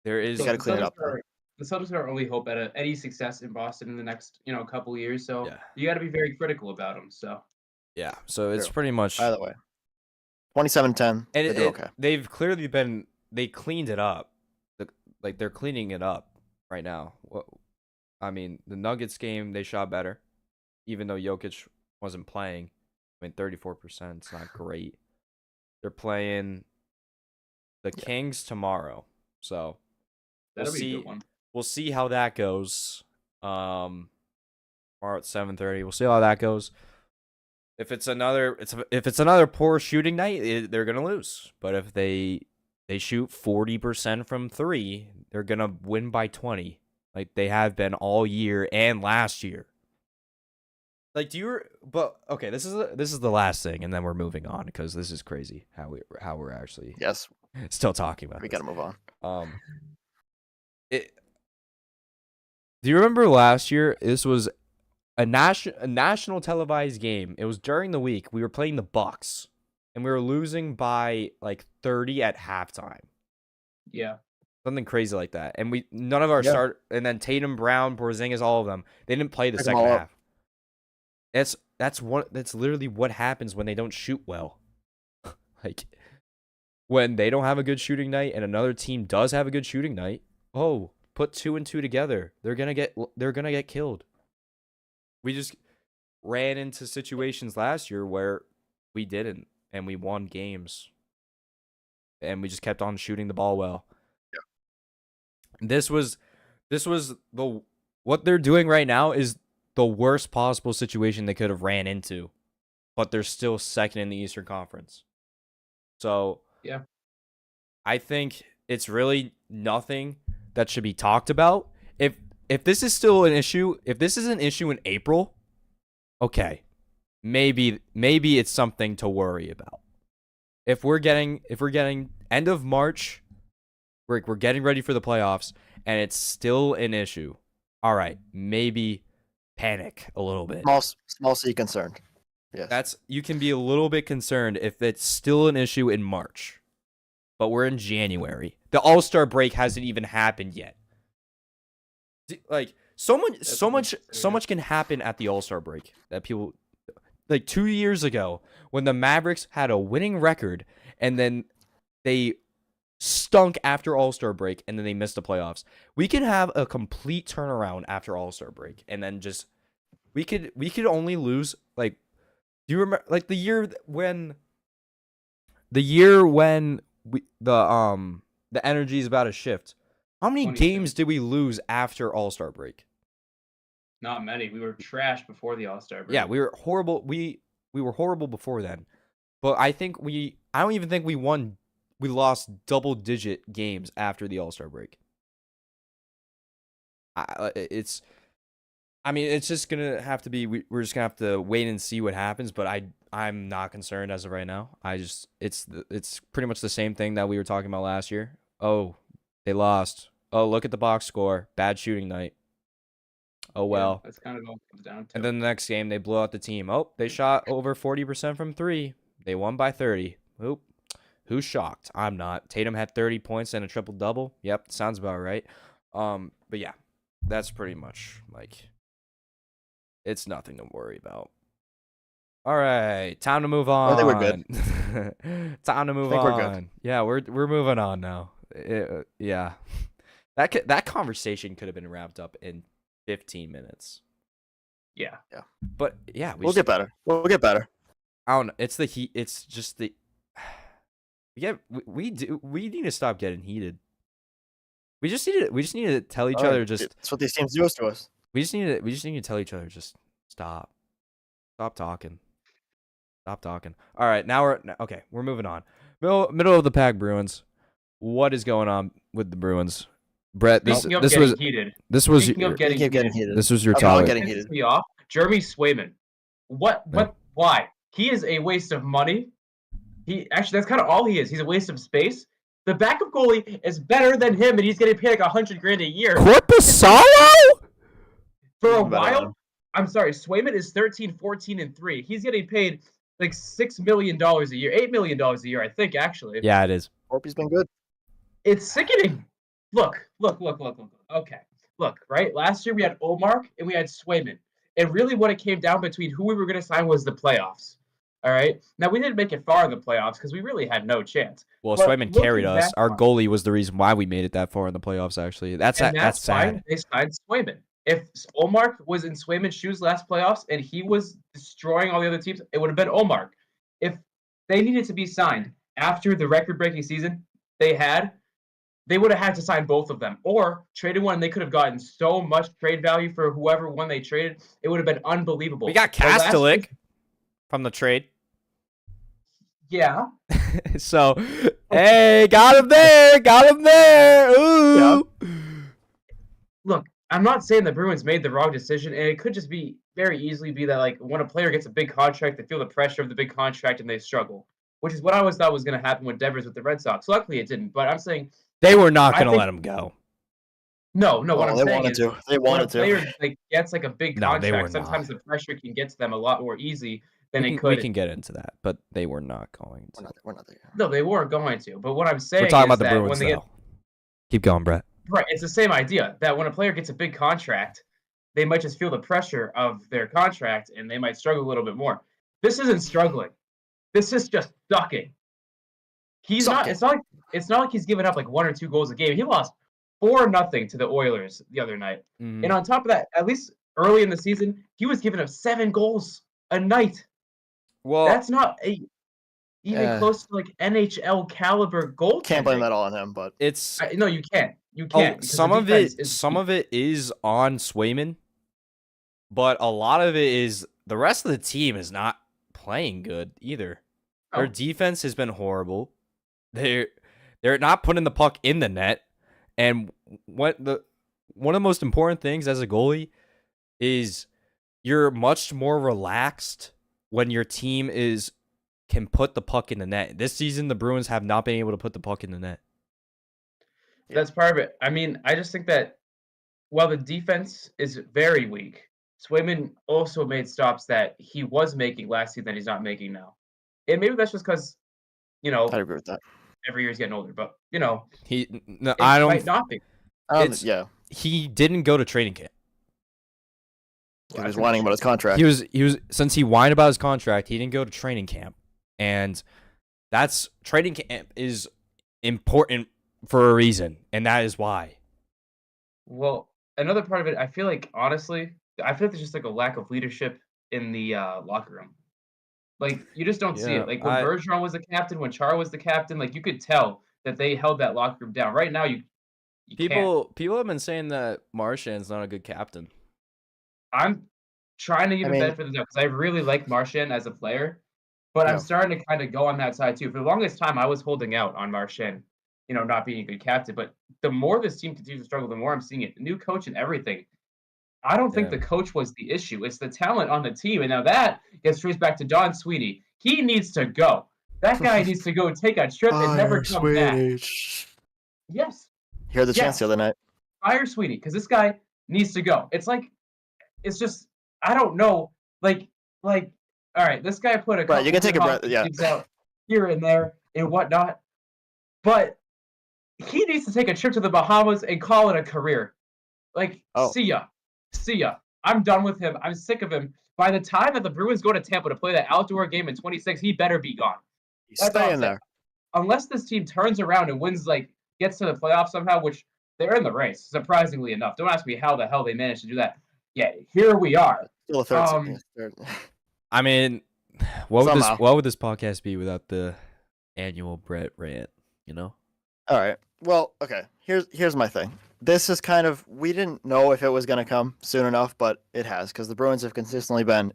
There is. You got to clean it up. The Celtics don't really hope at any success in Boston in the next couple of years. So you got to be very critical about them. So so it's pretty much either way. 27-10. And okay. They've clearly they cleaned it up. They're cleaning it up right now. I mean, the Nuggets game, they shot better, even though Jokic wasn't playing. I mean, 34%, it's not great. They're playing the Kings tomorrow, so that'll be a good one. We'll see how that goes. Tomorrow at 7:30, we'll see how that goes. If it's another poor shooting night, they're gonna lose. But if they shoot 40% from 3, they're gonna win by 20, like they have been all year and last year. Like, this is the last thing, and then we're moving on because this is crazy how we're actually still talking about. We gotta move on. Do you remember last year? This was a national televised game. It was during the week. We were playing the Bucks, and we were losing by like 30 at halftime. Yeah, something crazy like that. And none of our and then Tatum, Brown, Porzingis, all of them, they didn't play the second half. That's literally what happens when they don't shoot well. Like when they don't have a good shooting night and another team does have a good shooting night. Put 2 and 2 together. They're gonna get killed. We just ran into situations last year where we didn't, and we won games. And we just kept on shooting the ball well. Yeah. This was what they're doing right now is the worst possible situation they could have ran into, but they're still second in the Eastern Conference. So yeah, I think it's really nothing that should be talked about. If this is still an issue, if this is an issue in April, okay, maybe it's something to worry about. If we're getting end of March, we're getting ready for the playoffs, and it's still an issue. All right, maybe panic a little bit. Small C concerned. Yes. You can be a little bit concerned if it's still an issue in March. But we're in January. The All-Star break hasn't even happened yet. Like so much can happen at the All-Star break that people, like 2 years ago when the Mavericks had a winning record and then they stunk after All-Star break, and then they missed the playoffs. We can have a complete turnaround after All-Star break, and then just we could only lose like. Do you remember like the year when the energy is about to shift? How many 22. games did we lose after All-Star break? Not many. We were trash before the All-Star break. Yeah, we were horrible. We were horrible before then. But I don't even think we lost double-digit games after the All-Star break. It's just going to have to be we're just going to have to wait and see what happens, but I'm not concerned as of right now. It's pretty much the same thing that we were talking about last year. Oh, they lost. Oh, look at the box score. Bad shooting night. Oh, well. Yeah, that's kind of what it comes down to. And then the next game, they blew out the team. Oh, they shot over 40% from 3. They won by 30. Oop. Who's shocked? I'm not. Tatum had 30 points and a triple-double. Yep, sounds about right. But yeah, that's pretty much, like, it's nothing to worry about. All right, time to move on. I think we're good. Time to move on. We're good. Yeah, we're moving on now. Yeah. That conversation could have been wrapped up in 15 minutes. Yeah. But yeah, we'll get better. We'll get better. I don't know. It's the heat. It's just the. We need to stop getting heated. We just need to tell each other just. That's what these teams do to us. We just need to tell each other just stop talking. Stop talking. All right, now we're moving on. Middle of the pack Bruins. What is going on with the Bruins? Brett, this was heated. This was getting heated. This was your topic. Getting heated. Me off. Jeremy Swayman. What? Why? He is a waste of money. That's kind of all he is. He's a waste of space. The backup goalie is better than him, and he's getting paid like $100,000 a year. Korpisalo? For a while, I'm sorry. Swayman is 13, 14, and 3. He's getting paid like $6 million a year, $8 million a year, I think, actually. Yeah, it is. Korpi's been good. It's sickening. Look. Okay. Look, right? Last year we had Omar and we had Swayman. And really what it came down between who we were going to sign was the playoffs. All right? Now, we didn't make it far in the playoffs because we really had no chance. Well, Swayman carried us. Our goalie was the reason why we made it that far in the playoffs, actually. That's sad. Fine. They signed Swayman. If Omar was in Swayman's shoes last playoffs and he was destroying all the other teams, it would have been Omar. If they needed to be signed after the record-breaking season they would have had to sign both of them or traded one. And they could have gotten so much trade value for whoever one they traded. It would have been unbelievable. We got Kastelik from the trade. Yeah. So, hey, got him there. Ooh. Yeah. Look, I'm not saying the Bruins made the wrong decision, and it could just be very easily be that like when a player gets a big contract, they feel the pressure of the big contract and they struggle, which is what I always thought was going to happen with Devers with the Red Sox. Luckily, it didn't. But I'm saying they were not going to let him go. No. What I'm saying they wanted to. When a player gets like a big contract, sometimes the pressure can get to them a lot more easy than it could. We can get into that, but they were not going to. We're not there. No, they weren't going to. But what I'm saying we're talking is about the Bruins, when they keep going, Brett. Right, it's the same idea that when a player gets a big contract, they might just feel the pressure of their contract and they might struggle a little bit more. This isn't struggling. This is just sucking. It's not like he's given up like 1 or 2 goals a game. He lost 4-0 to the Oilers the other night. Mm-hmm. And on top of that, at least early in the season, he was giving up 7 goals a night. Well, that's not even close to like NHL caliber goal. Can't blame that all on him, but no, you can't. You can't. Some of it is on Swayman, but a lot of it is the rest of the team is not playing good either. Oh. Their defense has been horrible. They're not putting the puck in the net, and one of the most important things as a goalie is you're much more relaxed when your team can put the puck in the net. This season, the Bruins have not been able to put the puck in the net. That's part of it. I mean, I just think that while the defense is very weak, Swayman also made stops that he was making last season that he's not making now. And maybe that's just because, I agree with that. Every year he's getting older, but might not be. He didn't go to training camp. He was whining about his contract. He was since he whined about his contract, he didn't go to training camp. And that's training camp is important for a reason, and that is why. Well, another part of it, I feel like honestly, I feel like there's just like a lack of leadership in the locker room. Like you just don't see Yeah, it. Like when Bergeron was the captain, when Char was the captain, like you could tell that they held that locker room down. Right now, you can't. people have been saying that Marchand's not a good captain. I'm trying to give I a mean, benefit of the doubt because I really like Marchand as a player, but I'm yeah. starting to kind of go on that side too. For the longest time, I was holding out on Marchand, not being a good captain. But the more this team continues to struggle, the more I'm seeing it. The new coach and everything. I don't think Yeah. the coach was the issue. It's the talent on the team. And now that gets traced back to Don Sweeney. He needs to go. That guy needs to go take a trip and never come back. Yes. Hear the chance Yes. the other night. Fire Sweeney, because this guy needs to go. It's just I don't know. Like, all right, this guy put a couple You can take a breath. Yeah. teams out here and there and whatnot, but he needs to take a trip to the Bahamas and call it a career. Like, see ya. I'm done with him. I'm sick of him. By the time that the Bruins go to Tampa to play that outdoor game in 26, he better be gone. He's staying there. Unless this team turns around and wins, gets to the playoffs somehow, which they're in the race, surprisingly enough. Don't ask me how the hell they managed to do that. Yeah, here we are. Still a third. I mean, what would this podcast be without the annual Brett rant? All right. Well, okay. Here's my thing. This is kind of, we didn't know if it was going to come soon enough, but it has, because the Bruins have consistently been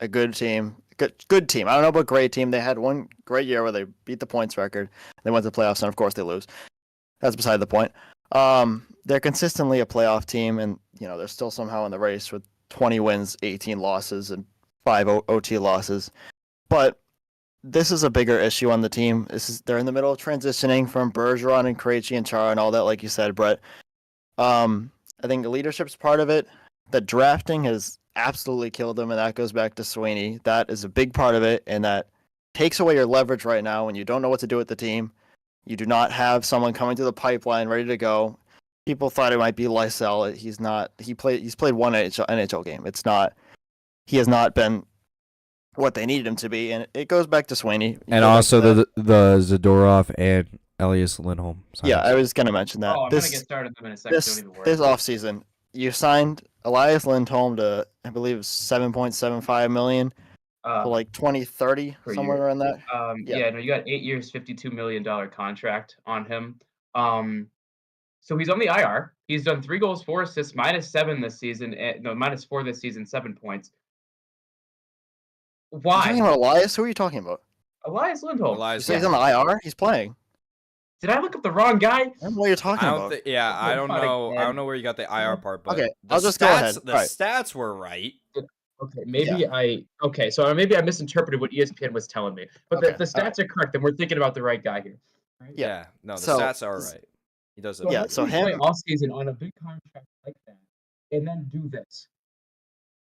a good team. Good team. I don't know about great team. They had one great year where they beat the points record. They went to the playoffs, and of course they lose. That's beside the point. They're consistently a playoff team, and they're still somehow in the race with 20 wins, 18 losses, and 5 OT losses. But this is a bigger issue on the team. They're in the middle of transitioning from Bergeron and Krejci and Chara and all that, like you said, Brett. I think the leadership's part of it. The drafting has absolutely killed them, and that goes back to Sweeney. That is a big part of it, and that takes away your leverage right now when you don't know what to do with the team. You do not have someone coming through the pipeline ready to go. People thought it might be Lysell. He's not. He's played one NHL game. He has not been what they needed him to be, and it goes back to Sweeney. And also the Zadorov and Elias Lindholm. Yeah, I was going to mention that. I'm going to get started in a second. Don't even worry. This offseason, you signed Elias Lindholm to, I believe, $7.75 million for 2030, somewhere around that. You got 8 years, $52 million contract on him. So he's on the IR. He's done 3 goals, 4 assists, -7 this season. -4 this season, 7 points. Why? You're talking about Elias? Who are you talking about? Elias Lindholm. He's on the IR? He's playing. Did I look up the wrong guy? I don't know what you're talking about. I don't know. I don't know where you got the IR part, but okay, I'll just go ahead. The stats were right. Okay, so maybe I misinterpreted what ESPN was telling me. But the stats are correct, and we're thinking about the right guy here. Right? Yeah, no, the stats are right. He does it. So him play all season on a big contract like that, and then do this.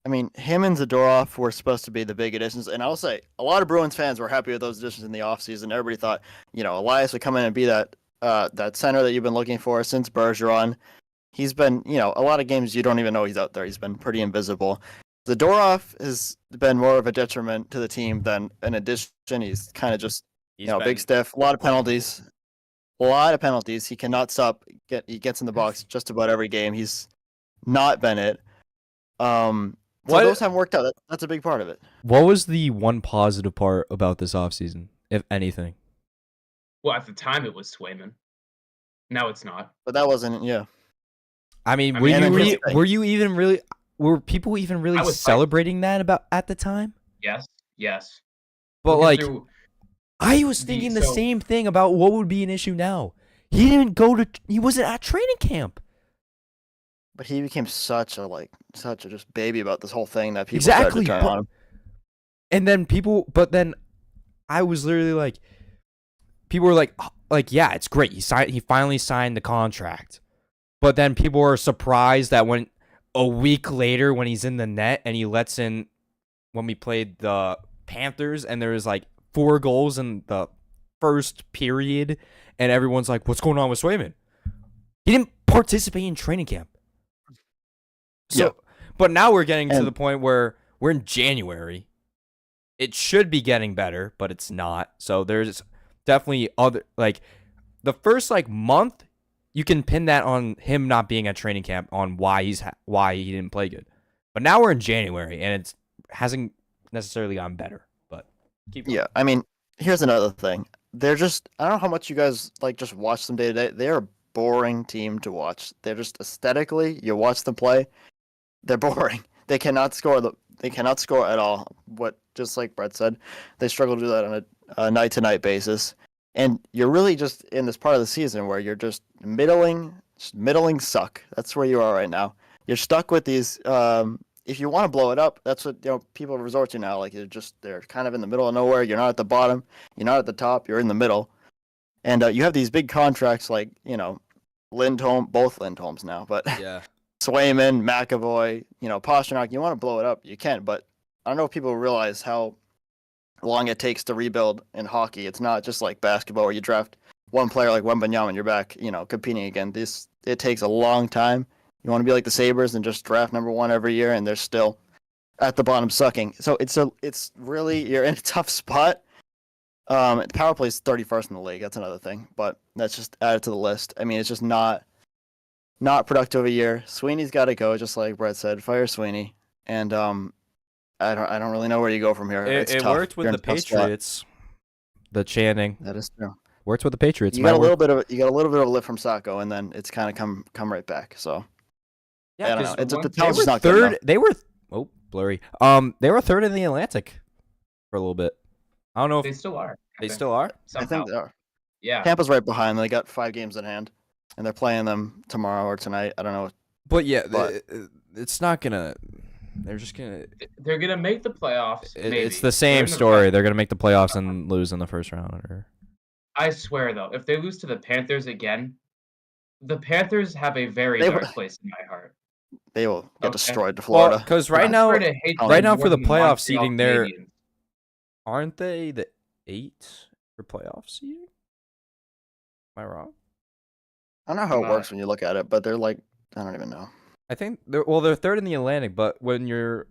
I mean, him and Zadorov were supposed to be the big additions, and I'll say a lot of Bruins fans were happy with those additions in the offseason. Everybody thought, Elias would come in and be that center that you've been looking for since Bergeron. He's been, a lot of games you don't even know he's out there. He's been pretty invisible. Zadorov has been more of a detriment to the team than an addition. He's kind of just, big stiff, a lot of penalties. He cannot stop. He gets in the box just about every game. He's not been it. So those haven't worked out. That's a big part of it. What was the one positive part about this offseason, if anything? Well, at the time it was Swayman. Now it's not. But that wasn't, yeah. I mean, were people even really celebrating that at the time? Yes. But I was thinking the same thing about what would be an issue now. He wasn't at training camp. But he became such a just baby about this whole thing that people started to turn on him. And then I was literally people were like, yeah, it's great. He finally signed the contract. But then people were surprised that when a week later when he's in the net and he lets in when we played the Panthers and there was 4 goals in the first period and everyone's like, what's going on with Swayman? He didn't participate in training camp. So, but now we're getting to the point where we're in January. It should be getting better, but it's not. So there's definitely the first like month, you can pin that on him not being at training camp on why he didn't play good. But now we're in January and it hasn't necessarily gotten better. But keep going. Yeah, I mean, here's another thing. They're just I don't know how much you guys like just watch them day to day. They're a boring team to watch. They're just aesthetically, you watch them play, they're boring. They cannot score at all. What just like Brett said, they struggle to do that on a night to night basis. And you're really just in this part of the season where you're just middling suck. That's where you are right now. You're stuck with these. If you want to blow it up, that's what people resort to now. Like they're kind of in the middle of nowhere. You're not at the bottom. You're not at the top. You're in the middle. And you have these big contracts like Lindholm, both Lindholms now, but Yeah. Swayman, McAvoy, Pastrnak. You want to blow it up, you can. But I don't know if people realize how long it takes to rebuild in hockey. It's not just like basketball where you draft one player like Wembanyama and you're back, competing again. It takes a long time. You want to be like the Sabres and just draft number one every year, and they're still at the bottom sucking. So it's really you're in a tough spot. The power play is 31st in the league. That's another thing, but that's just added to the list. I mean, it's just not productive a year. Sweeney's got to go, just like Brett said. Fire Sweeney, and I don't really know where you go from here. It worked with the Patriots. The chanting. That is true. Worked with the Patriots. You got a little bit of a lift from Sacco, and then it's kind of come right back. So yeah, I don't know. they talent's were not third. good enough. They were blurry. They were third in the Atlantic for a little bit. I don't know if They still are. they still are. Somehow. I think they are. Yeah. Tampa's right behind. They got 5 games in hand, and they're playing them tomorrow or tonight. I don't know. But yeah, But- it's not gonna. They're just gonna. They're gonna make the playoffs. Maybe. It's the They're same in the story. playoffs. They're gonna make the playoffs and lose in the first round. Or I swear though, if they lose to the Panthers again, the Panthers have a very They dark will- place in my heart. They will get Okay. destroyed to well, Florida. because I right now, swear to hate right them now more for the than playoff Montreal seeding, they're- Canadiens. aren't they the 8 for playoff seeding? Am I wrong? I don't know how it not- works when you look at it, but they're like I don't even know. I think they're third in the Atlantic, but when you're I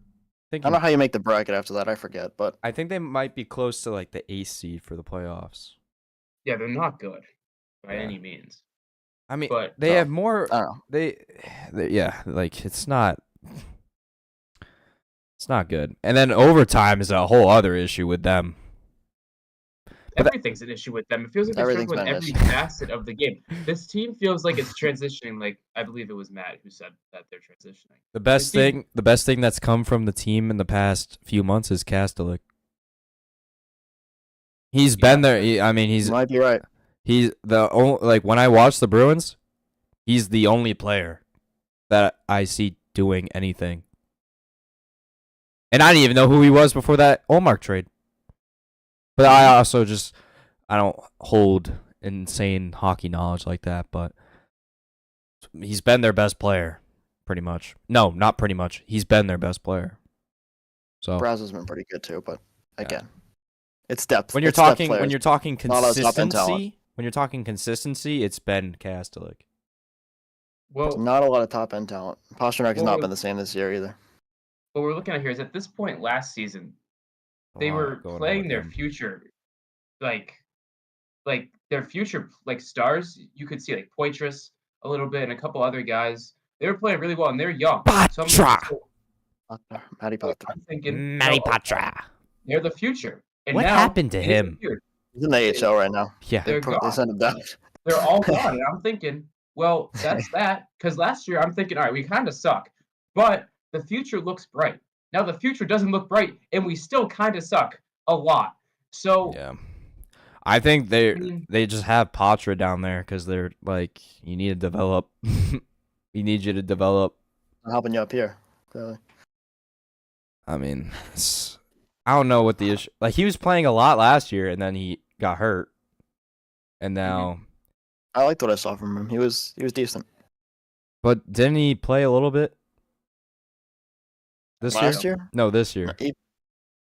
thinking, don't know how you make the bracket after that. I forget, but I think they might be close to like the 8th seed for the playoffs. Yeah, they're not good by Yeah. any means. I mean, But they have more. I don't know. Yeah, like it's not good. And then overtime is a whole other issue with them. But everything's an issue with them. It feels like they're Everything's struggling been with an every issue. facet of the game. This team feels like it's transitioning. Like I believe it was Matt who said that they're transitioning. The best This team- thing that's come from the team in the past few months is Kastelik. He's been there. You might be right. He's the only, like when I watch the Bruins, he's the only player that I see doing anything. And I didn't even know who he was before that Olmark trade. But I also I don't hold insane hockey knowledge like that, but he's been their best player, pretty much. No, not pretty much. He's been their best player. So Brazo's been pretty good too, but again, it's depth. when you're It's depth talking players. Not a lot of top end talent. consistency, it's been Kastelik. Well, Not a lot of top end talent. Pastrnak has Well, not been the same this year either. what we're looking at here is at this point last season, they A lot were going on playing with their him. future, like their future like stars. You could see like Poitras a little bit and a couple other guys. They were playing really well and they're young. So Patra! Matty Patra. I'm thinking, Matty no, Patra. they're the future. And What now, happened to it him? disappeared. He's in the AHL right now. Yeah. They're They gone. sent him down. They're all gone. And I'm thinking, well, that's that. Because last year I'm thinking, all right, we kind of suck, but the future looks bright. Now the future doesn't look bright, and we still kind of suck a lot. So Yeah. I think I mean- they just have Patra down there because they're like, you need to develop. We need you to develop. I'm helping you up here. Clearly. I mean, I don't know what the issue. Like he was playing a lot last year, and then he got hurt, and now. I liked what I saw from him. He was decent. But didn't he play a little bit this year? Last year? No, this year. He,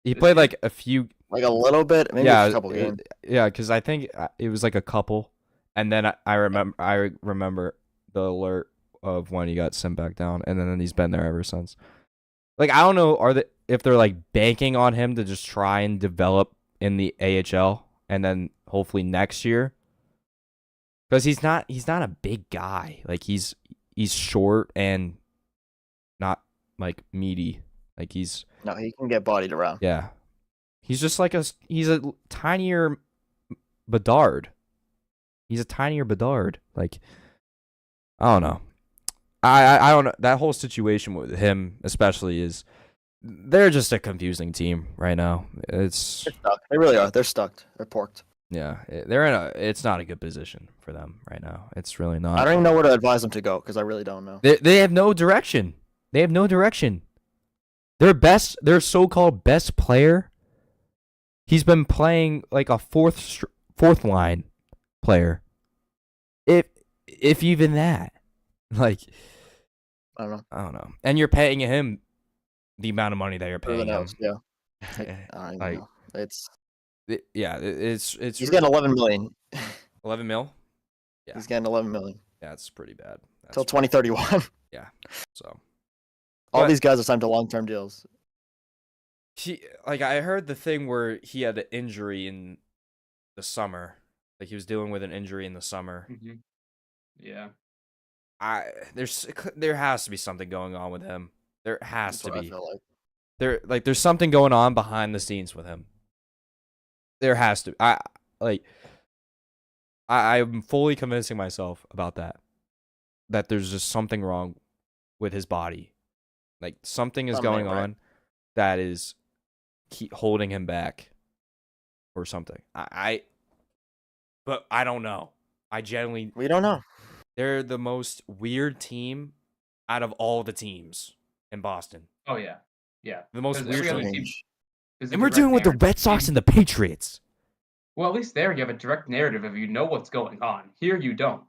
He played like a few. like a little bit, maybe Yeah, a couple games. yeah, because I think it was like a couple, and then I remember the alert of when he got sent back down, and then he's been there ever since. Like I don't know, if they're like banking on him to just try and develop in the AHL, and then hopefully next year Because he's not a big guy. Like he's short and not like meaty. Like he's No, he can get bodied around. yeah. He's just like he's a tinier Bedard. He's a tinier Bedard. Like I don't know. I don't know. That whole situation with him especially is they're just a confusing team right now. It's They're stuck. They really are. They're stuck. They're porked. yeah, they're in it's not a good position for them right now. It's really not. I don't even know where to advise them to go because I really don't know. They have no direction. They have no direction. Their so-called best player, he's been playing like a fourth line player. If even that. Like I don't know. I don't know. And you're paying him the amount of money that you're paying him. Else, yeah. I don't even know. It's He's getting 11 million. 11 mil? Yeah. He's getting 11 million. Yeah, it's pretty bad. Till 2031. Yeah. So all these guys are signed to long-term deals. I heard the thing where he had an injury in the summer. Like he was dealing with an injury in the summer. Mm-hmm. Yeah. There has to be something going on with him. There has to be. I feel like. There's something going on behind the scenes with him. There has to. I'm fully convincing myself about that. That there's just something wrong with his body. Like something is going on that is keep holding him back or something. But I don't know. We don't know. They're the most weird team out of all the teams in Boston. Oh yeah. Yeah. The most weird team. And we're doing with the Red Sox and the Patriots. Well, at least there you have a direct narrative of you know what's going on. Here you don't.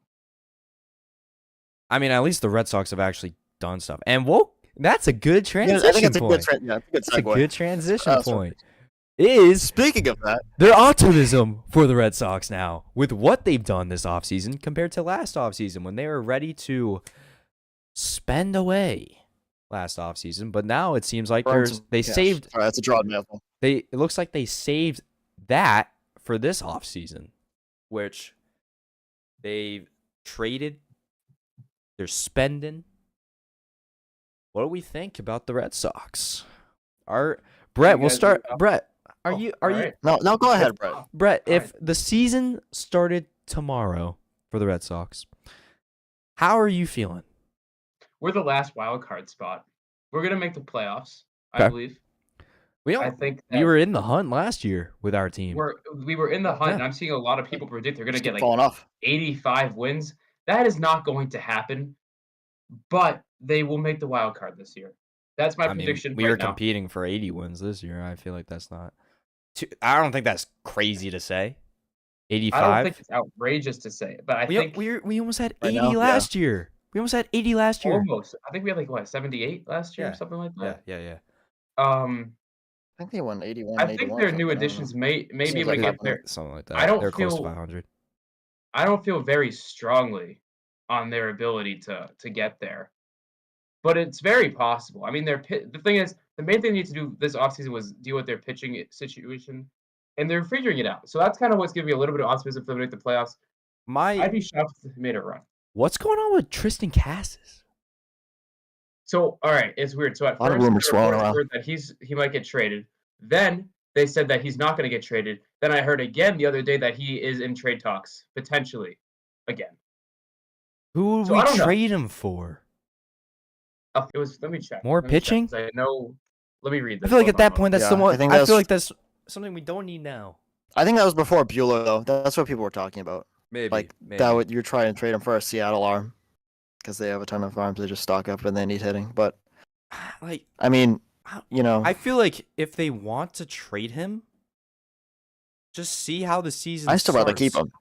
I mean, at least the Red Sox have actually done stuff. And that's a good transition I think it's point. That's a good transition point. Speaking of that, their optimism for the Red Sox now with what they've done this offseason compared to last offseason when they were ready to spend away last offseason. But now it seems like saved. Sorry, that's a draw mail. It looks like they saved that for this offseason, which they've traded. They're spending. What do we think about the Red Sox? Brett, we'll start. Brett, are you? No, go ahead, Brett. Brett, if the season started tomorrow for the Red Sox, how are you feeling? We're the last wild card spot. We're gonna make the playoffs, I believe. I think we were in the hunt last year with our team. We were in the hunt, and I'm seeing a lot of people predict they're gonna get like falling off. 85 wins. That is not going to happen, but they will make the wild card this year. That's my prediction. We were competing for 80 wins this year. I feel like that's not. I don't think that's crazy to say. 85. I don't think it's outrageous to say, but I think we almost had 80 last year. We almost had 80 last year. Almost. I think we had like 78 last year, something like that. Yeah. I think they won 81. I think their new additions may be able to get there. Something like that. They're close to 500. I don't feel very strongly on their ability to get there, but it's very possible. I mean, the thing is, the main thing they need to do this offseason was deal with their pitching situation, and they're figuring it out. So that's kind of what's giving me a little bit of optimism for them to make the playoffs. I'd be shocked if they made a run. What's going on with Tristan Casas? So, all right, it's weird. So at first, heard that he might get traded. Then they said that he's not going to get traded. Then I heard again the other day that he is in trade talks, potentially, again. Who would we trade him for? Let me check. More pitching? I know. Let me read this. I feel like at that point, that's the one. I feel like that's something we don't need now. I think that was before Bueller, though. That's what people were talking about. Maybe. You're trying to trade him for a Seattle arm because they have a ton of arms they just stock up and they need hitting. But I mean, I feel like if they want to trade him, just see how the season starts. I still rather keep him.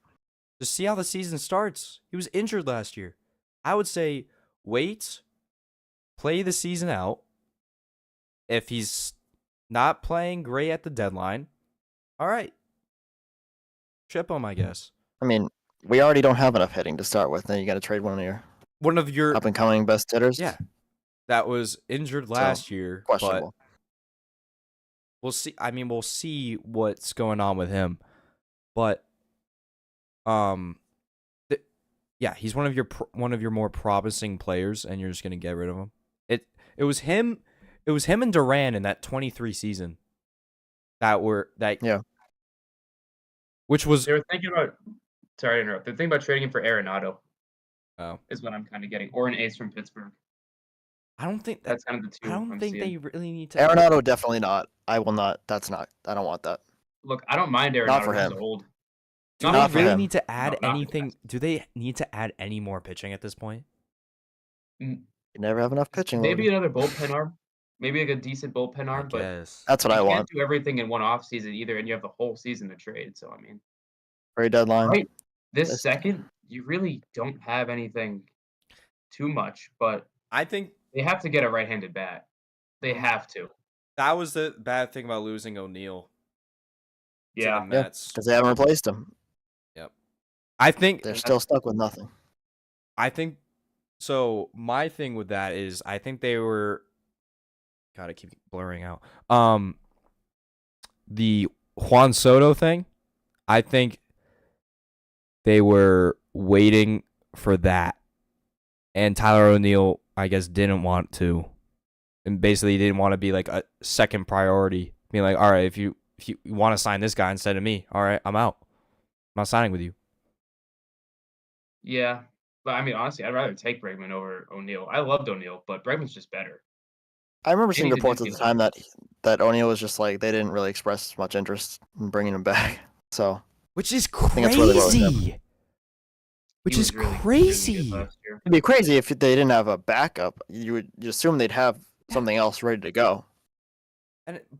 Just see how the season starts. He was injured last year. I would say wait, play the season out. If he's not playing great at the deadline, all right, ship him, I guess. I mean, we already don't have enough hitting to start with. Then you got to trade one of your up and coming best hitters. Yeah, that was injured last year. Questionable. But we'll see. I mean, we'll see what's going on with him. But Yeah, he's one of your more promising players, and you're just gonna get rid of him. It was him. It was him and Duran in that 23 season. Yeah. Which was They were thinking about. Sorry to interrupt. They're thinking about trading him for Arenado. Oh. Is what I'm kind of getting, or an ace from Pittsburgh. I don't think That's kind of the two. I don't I'm think seeing. they really need to. Arenado definitely not. I will not. That's not. I don't want that. Look, I don't mind Arenado. Not for He's him. old. Do Not they for really him. need to add No, not anything? Do they need to add any more pitching at this point? You never have enough pitching. Maybe Logan. another bullpen arm. Maybe like a decent bullpen I arm, but guess. That's what I you want. can't do everything in one off season either, and you have the whole season to trade. So I mean, Trade deadline. right this This- second, you really don't have anything too much, but I think they have to get a right-handed bat. They have to. that was the bad thing about losing O'Neal to Yeah. the Mets. Because they haven't replaced him. I think They're still stuck with nothing. so. My thing with that is I think they were. Gotta keep blurring out. The Juan Soto thing. I think they were waiting for that, and Tyler O'Neill, I guess, didn't want to, and basically didn't want to be like a second priority. Being like, all right, if you want to sign this guy instead of me, all right, I'm out. I'm not signing with you. Yeah. But I mean, honestly, I'd rather take Bregman over O'Neal. I loved O'Neal, but Bregman's just better. I remember They seeing need to do reports at the something. time that O'Neal was just like they didn't really express much interest in bringing him back. So Which is think that's really what was crazy. Which He is was really good crazy. last year. it'd be crazy if they didn't have a backup. You assume they'd have something else ready to go.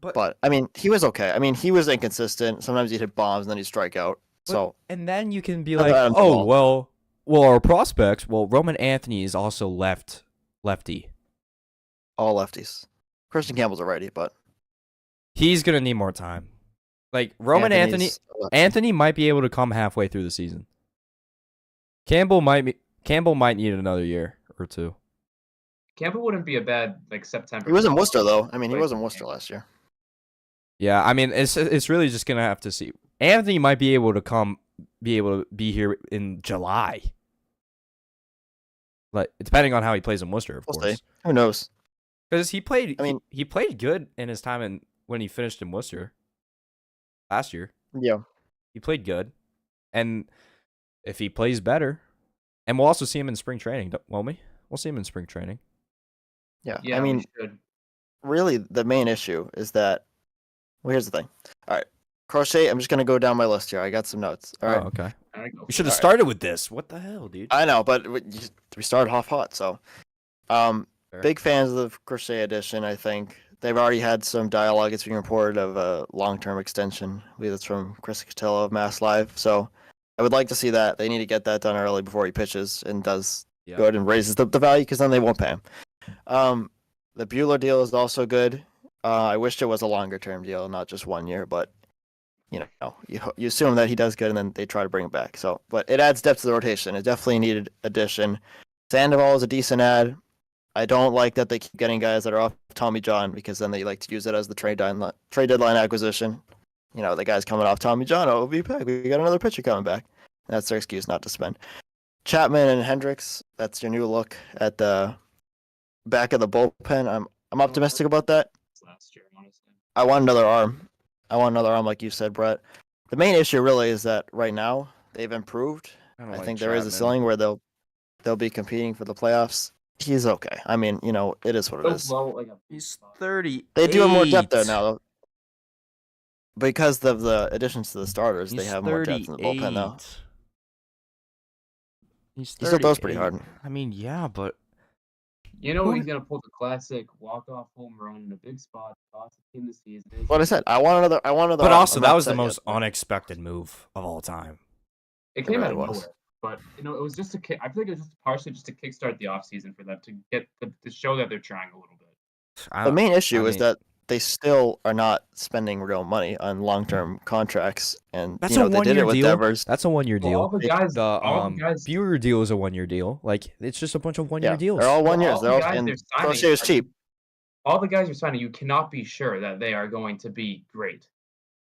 But I mean, he was okay. I mean, he was inconsistent. Sometimes he'd hit bombs and then he'd strike out. So and then you can be Other like, Adams oh Ball. well, our prospects. Well, Roman Anthony is also lefty. all lefties. Christian Campbell's a righty, but He's gonna need more time. Like Roman Anthony's a lefty. Anthony might be able to come halfway through the season. Campbell might need another year or two. Campbell wouldn't be a bad like September. He was in Worcester though. I mean, he Wait, was in Worcester last year. Yeah, I mean it's really just gonna have to see. Anthony might be able to be here in July. Like depending on how he plays in Worcester, of We'll course. see. Who knows? Because he played. I mean- he played good in his time when he finished in Worcester last year. Yeah. He played good, and if he plays better, and we'll also see him in spring training, won't we? We'll see him in spring training. Yeah. Yeah, I mean, we should. really, the main issue is that. Well, here's the thing. All right, Crochet. I'm just gonna go down my list here. I got some notes. All right. Oh, okay. All right, go We for should it. have started with this. What the hell, dude? I know, but we started half hot, so. Fair. Big fans of the Crochet edition. I think they've already had some dialogue. It's being reported of a long-term extension. I believe it's from Chris Cotillo of Mass Live. So I would like to see that. They need to get that done early before he pitches and does Yeah. good and raises the value, because then they won't pay him. The Bueller deal is also good. I wished it was a longer-term deal, not just 1 year, but you assume that he does good and then they try to bring him back. So, but it adds depth to the rotation. It definitely needed addition. Sandoval is a decent add. I don't like that they keep getting guys that are off Tommy John, because then they like to use it as the trade deadline acquisition. You know, the guy's coming off Tommy John. Oh, we'll be back. We got another pitcher coming back. And that's their excuse not to spend. Chapman and Hendricks. That's your new look at the back of the bullpen. I'm optimistic about that. Last year, honestly. I want another arm. Like you said, Brett. The main issue really is that right now they've improved. don't I like think there is a Chapman. ceiling where they'll be competing for the playoffs. He's okay. I mean, it is what it is. Well, like He's 30. They do have more depth there now, though. Because of the additions to the starters, they have more depth in the bullpen now. He's He still throws pretty 38. hard. I mean, yeah, but You know he's gonna pull the classic walk-off home run in a big spot, cost the team this season. What I said, I want another. but arm. also I'm that not was the set most yet. unexpected move of all time. It came out really of was. nowhere, but it was just I feel like it was just partially just to kickstart the offseason for them to get to show that they're trying a little bit. The main issue is mean- that they still are not spending real money on long-term contracts, and That's they a did it one-year with deal. Devers. That's a 1-year Well, all deal. the guys, The all the guys, Bueller deal is a 1-year deal. Like it's just a bunch of 1-year Yeah, deals. they're all 1 years. all They're the all guys and they're signing Crochet is are- cheap. all the guys you're signing, you cannot be sure that they are going to be great.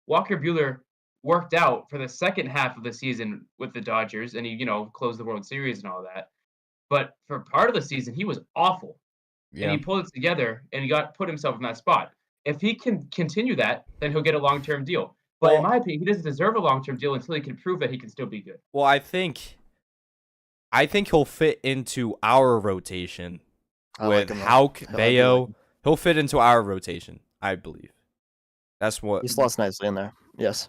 Walker Bueller worked out for the second half of the season with the Dodgers, and he closed the World Series and all that. But for part of the season, he was awful, and Yeah. he pulled it together, and he put himself in that spot. If he can continue that, then he'll get a long-term deal. But in Well, my opinion, he doesn't deserve a long-term deal until he can prove that he can still be good. well, I think he'll fit into our rotation with Houck, Bayo. He'll fit into our rotation, I believe. That's what he slots nicely in there. Yes,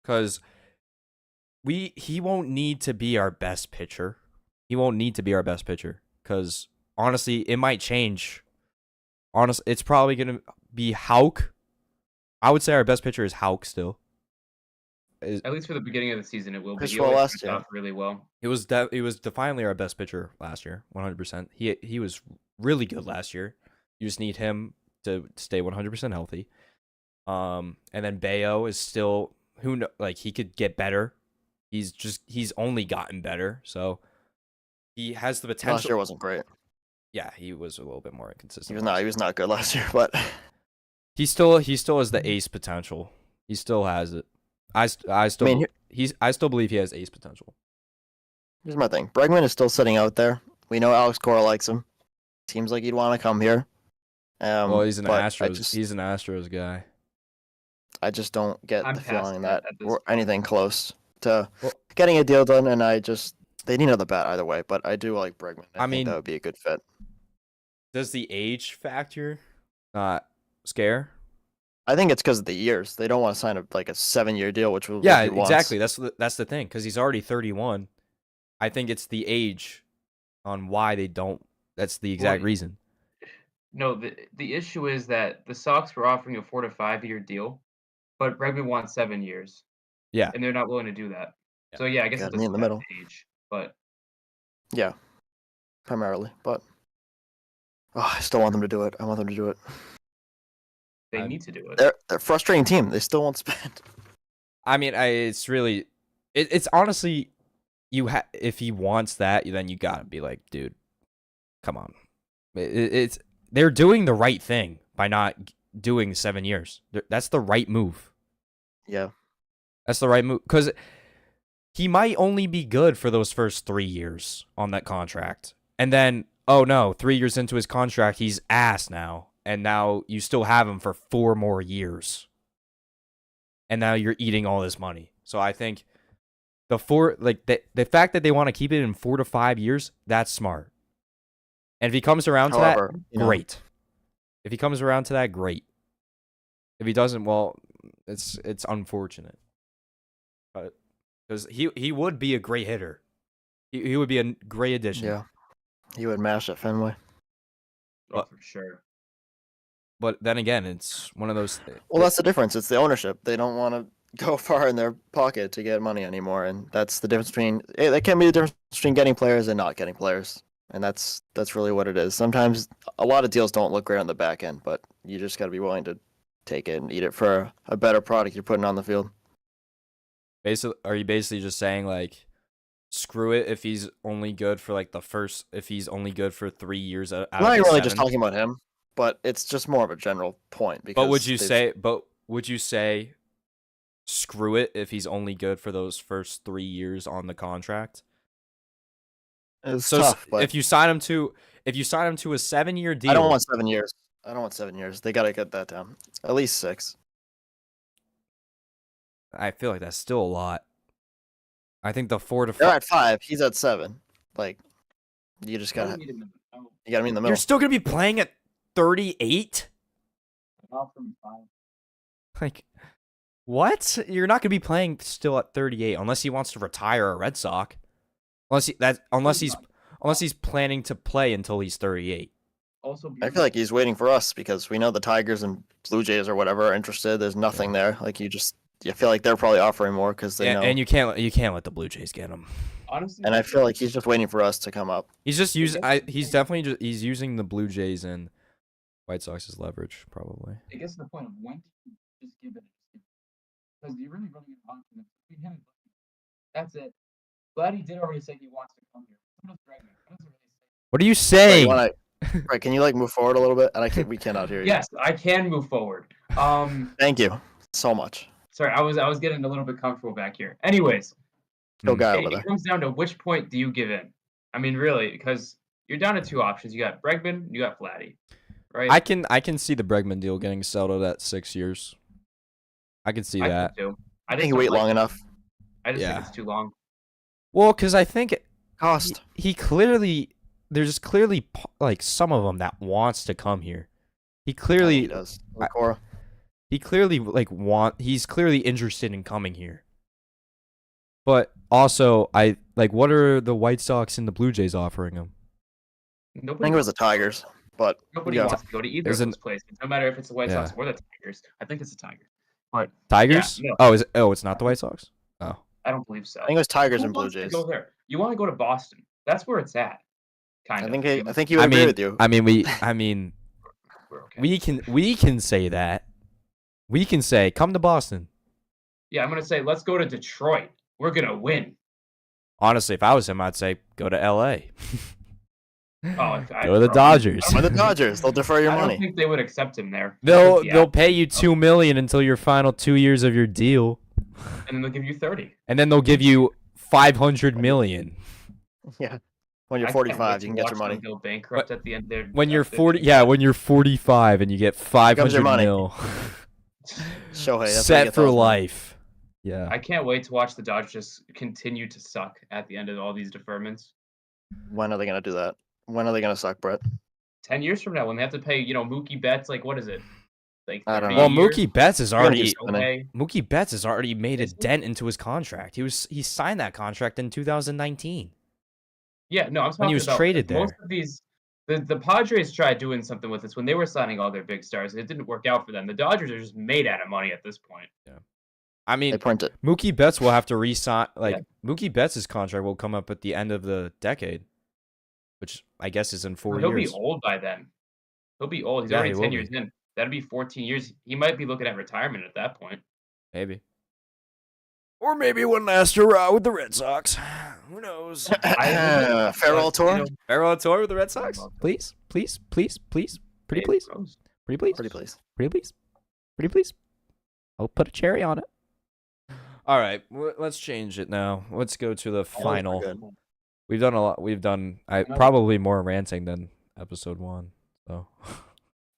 because he won't need to be our best pitcher. He won't need to be our best pitcher because honestly, it might change. Honestly, it's probably gonna be Houck. I would say our best pitcher is Houck still. At least for the beginning of the season, it will be. He Well, always last starts year. off really well. He was definitely our best pitcher last year, 100%. He was really good last year. You just need him to stay 100% healthy. And then Bayo is still he could get better. He's only gotten better, so he has the potential. Last year wasn't great. Yeah, he was a little bit more inconsistent. He was not good last year, but he still has the ace potential. He still has it. I still believe he has ace potential. Here's my thing. Bregman is still sitting out there. We know Alex Cora likes him. Seems like he'd want to come here. Well, he's an but Astros. He's an Astros guy. I just don't get I'm the past feeling that that at this we're point. anything close to getting a deal done, and they need another bat either way, but I do like Bregman. I think that would be a good fit. Does the age factor not scare? I think it's because of the years. They don't want to sign a 7-year deal, which will Yeah, exactly. That's the thing because he's already 31. I think it's the age on why they don't. That's the exact reason. No, the issue is that the Sox were offering a 4 to 5 year deal, but Bregman wants 7 years. Yeah, and they're not willing to do that. So yeah, I guess Gotta it meet doesn't in the middle. age, but Yeah, primarily, but I still want them to do it. I want them to do it. they need to do it. They're a frustrating team. They still won't spend. I mean, it's really, it's honestly, if he wants that, then you gotta be like, dude, come on. They're doing the right thing by not doing 7 years. That's the right move. Yeah, that's the right move because he might only be good for those first 3 years on that contract, and then oh no, 3 years into his contract, he's ass now, and now you still have him for 4 more years, and now you're eating all this money. So I think the fact that they want to keep it in 4 to 5 years, that's smart. And if he comes around to that, great. If he comes around to that, great. If he doesn't, well, it's unfortunate. But because he would be a great hitter. He would be a great addition. Yeah, he would mash at Fenway. Oh, for sure. But then again, it's one of those. Well, that's the difference. It's the ownership. They don't want to go far in their pocket to get money anymore, and that's the difference between. That can be the difference between getting players and not getting players, and that's really what it is. Sometimes a lot of deals don't look great on the back end, but you just got to be willing to take it and eat it for a better product you're putting on the field. Basically, are you basically just saying like, screw it if he's only good for if he's only good for 3 years out I'm of not the really 7? just talking about him, but it's just more of a general point. Because But would you say screw it if he's only good for those first 3 years on the contract? It's So tough. But if you sign him to a 7-year deal, I don't want 7 years. They got to get that down. At least 6. I feel like that's still a lot. I think the 4 to 5. They're at 5. He's at 7. Like, you just gotta meet in the middle. You're still gonna be playing at 38. Like, what? You're not gonna be playing still at 38 unless he wants to retire a Red Sox. Unless he's planning to play until he's 38. Also, I feel like he's waiting for us because we know the Tigers and Blue Jays or whatever are interested. There's nothing there. Like you feel like they're probably offering more because they know. And you can't let the Blue Jays get him. honestly, And I feel like he's just waiting for us to come up. He's just he's using the Blue Jays and White Sox as leverage probably. it gets to the point of when do you just give it because you're really running out of confidence between him and Buddy. That's it. Glad he did already say he wants to come here. What does Bregman? What does it really say? What are you saying? Right? Can you move forward a little bit? And we cannot hear you. Yes, I can move forward. Thank you so much. Sorry, I was getting a little bit comfortable back here. Anyways, Go guy over it there. comes down to which point do you give in? I mean, really, because you're down to two options. You got Bregman, you got Vladdy, right? I can see the Bregman deal getting settled at 6 years. I can see that. I too. I think you wait long enough. I just Yeah. think it's too long. Well, because I think Cost. he clearly there's clearly like some of them that wants to come here. He clearly He does. Cora. he clearly like he's clearly interested in coming here. But also, what are the White Sox and the Blue Jays offering him? I think it was the Tigers, but nobody wants to go to either of those places. No matter if it's the White Sox or the Tigers. I think it's the Tigers. But Tigers? Yeah, no. It's not the White Sox? Oh. I don't believe so. I think it was Tigers Who and Blue wants to Jays. go there? You want to go to Boston. That's where it's at. I think he would agree with you. I mean we're okay. we can say that. We can say come to Boston. Yeah, I'm gonna say let's go to Detroit. We're gonna win. Honestly, if I was him, I'd say go to LA. Go to the Dodgers. Go to the Dodgers. They'll defer your I money. don't think they would accept him there. They'll pay you $2 million until your final 2 years of your deal, and then they'll give you 30. and then they'll give you $500 million. Yeah. When you're 45, you can get your money. Go bankrupt at the end there. When you're 40, when you're 45 and you get $500 million Shohei, that's set for life. Yeah. I can't wait to watch the Dodgers just continue to suck at the end of all these deferments. When are they gonna do that? When are they gonna suck, Brett? 10 years from now, when they have to pay, Mookie Betts, like what is it? Like I don't know. Well, Mookie Betts has already made a Is he? dent into his contract. He signed that contract in 2019. Yeah, no, I'm talking when he was about traded most there. of these. The Padres tried doing something with this when they were signing all their big stars. It didn't work out for them. The Dodgers are just made out of money at this point. Yeah. I mean, They print it. Mookie Betts will have to re-sign. Mookie Betts' contract will come up at the end of the decade, which I guess is in 4 years. He'll be old by then. He'll be old. He's already 10 years in. That'd be 14 years. He might be looking at retirement at that point. Maybe. Or maybe one last hurrah with the Red Sox. Who knows? Farewell tour? Farewell tour with the Red Sox? Please? Pretty please? Pretty please? Pretty please? I'll put a cherry on it. All right, let's change it now. Let's go to the final. We've done a lot. We've done probably more ranting than episode 1. So.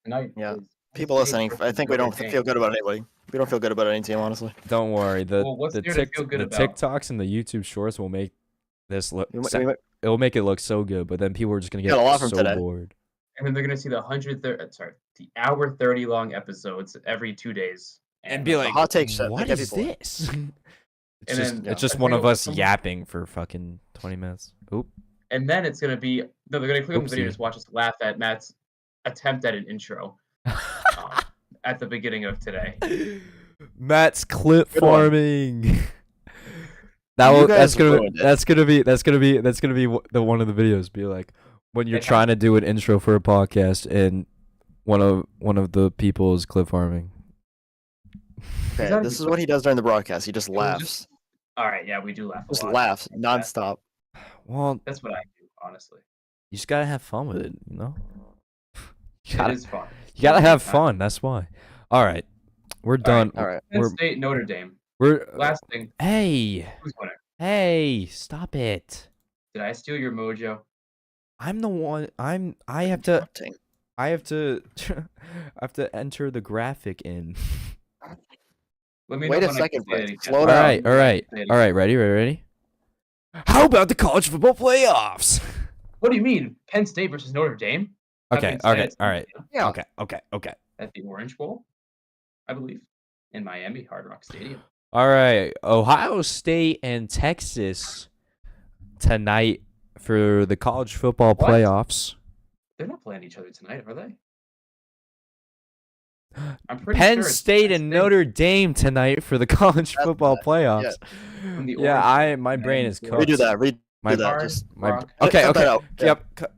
Yeah. People listening, I think we don't feel good about anybody. We don't feel good about any team, honestly. Don't worry. The about? TikToks and the YouTube shorts will make this look. It'll make it look so good, but then people are just gonna get a lot from so today. bored. And then they're gonna see the hour 30 long episodes every 2 days, and be like, hot take shit. What is this? It's just I one of forget us yapping for fucking 20 minutes. Oop. And then it's gonna be they're gonna click on the video and just watch us laugh at Matt's attempt at an intro at the beginning of today. Matt's clip farming. That's gonna be the one of the videos. Be like when you're trying to do an intro for a podcast and one of the people is clip farming. Okay, this is what he does during the broadcast. He just laughs. All right, yeah, we do laugh. Just laughs nonstop. Well, that's what I do, honestly. You just gotta have fun with it, you know. It is fun. You gotta have fun. That's why. All right, we're done. All right. Penn State, Notre Dame. Last thing. Hey. Who's winning? Hey, stop it. Did I steal your mojo? I'm the one. I have to I have to enter the graphic in. Wait a second, slow down. All right. Ready? How about the college football playoffs? What do you mean? Penn State versus Notre Dame? Okay. All right. Yeah. Okay. At the Orange Bowl, I believe, in Miami, Hard Rock Stadium. All right. Ohio State and Texas tonight for the college football playoffs. They're not playing each other tonight, are they? I'm pretty Penn sure State and Notre Dame tonight for the college football playoffs. Yeah, my brain is cooked. Redo that.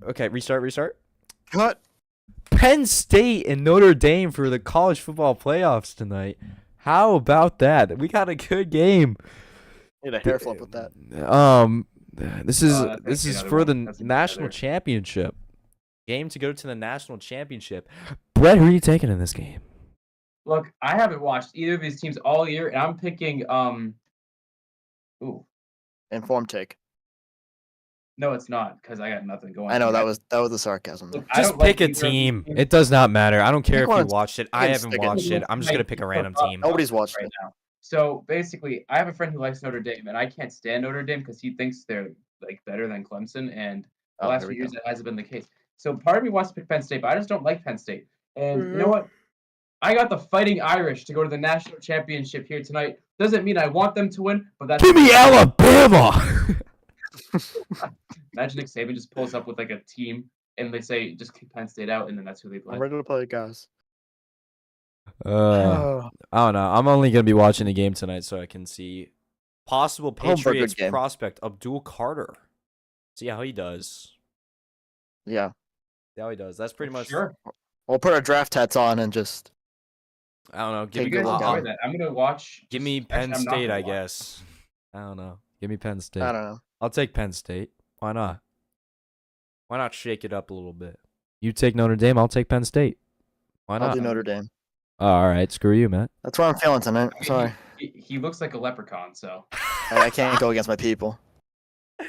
Okay. Restart. Cut. Penn State and Notre Dame for the college football playoffs tonight. How about that? We got a good game. Need a hair flip with that. This is for the national championship. Game to go to the national championship. Brett, who are you taking in this game? Look, I haven't watched either of these teams all year, and I'm picking Ooh, Informed take. no, it's not because I got nothing going. I know for me. that was the sarcasm. Look, I Just don't like pick a either of these team. teams. It does not matter. I don't care Pick if you one. watched it. I haven't Stick it. watched it. I'm just gonna pick a random team. Nobody's watched right it. now. So basically, I have a friend who likes Notre Dame, and I can't stand Notre Dame because he thinks they're like better than Clemson, and the Oh, last here few we years go. that hasn't been the case. So part of me wants to pick Penn State, but I just don't like Penn State. And you know what? I got the Fighting Irish to go to the national championship here tonight. Doesn't mean I want them to win, but that's Give me Alabama. Imagine Nick Saban just pulls up with like a team and they say just kick Penn State out, and then that's who they play. I'm ready to play, guys. I don't know. I'm only gonna be watching the game tonight so I can see possible Home for a good Patriots game. prospect Abdul Carter. See how he does. Yeah. See how he does. That's pretty much. Sure. We'll put our draft hats on and just. I don't know. Give Take me. a You guys look enjoy at that. I'm gonna watch. Give me actually, Penn I'm not State, gonna I watch. guess. I don't know. Give me Penn State. I don't know. I'll take Penn State. Why not? Why not shake it up a little bit? You take Notre Dame, I'll take Penn State. Why I'll not? do Notre Dame. Oh, all right, screw you, Matt. That's what I'm feeling tonight. I mean, Sorry, He looks like a leprechaun, so I can't go against my people. He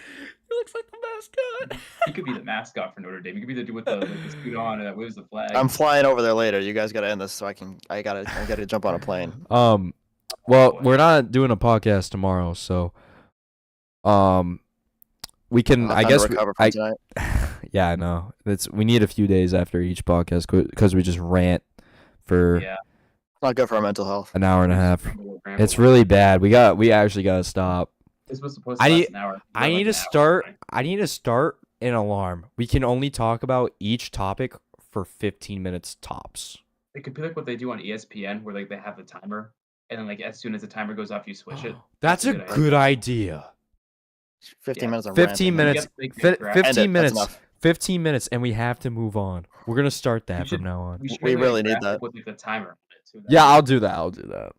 looks like the mascot. he could be the mascot for Notre Dame. He could be the dude with the suit on and that waves the flag. I'm flying over there later. You guys gotta end this so I gotta jump on a plane. Well, we're not doing a podcast tomorrow, so we can. I'll I have guess to recover from tonight. yeah, I know. We need a few days after each podcast because we just rant for Yeah. It's not good for our mental health. an hour and a half. Ramble. It's really bad. We actually gotta stop. This was supposed to I last need- an hour. I need to start. I need to start an alarm. We can only talk about each topic for 15 minutes tops. It could be like what they do on ESPN, where like they have the timer, and then like as soon as the timer goes off, you switch it. That's a good idea. 15 Yeah. minutes of 15 ranting. minutes. You have to make it graphic. 15 End it. That's minutes. enough. 15 minutes, and we have to move on. We're gonna start that We should- from now on. should We make a really need graphic that. with like, the timer on it too. Yeah, I'll do that.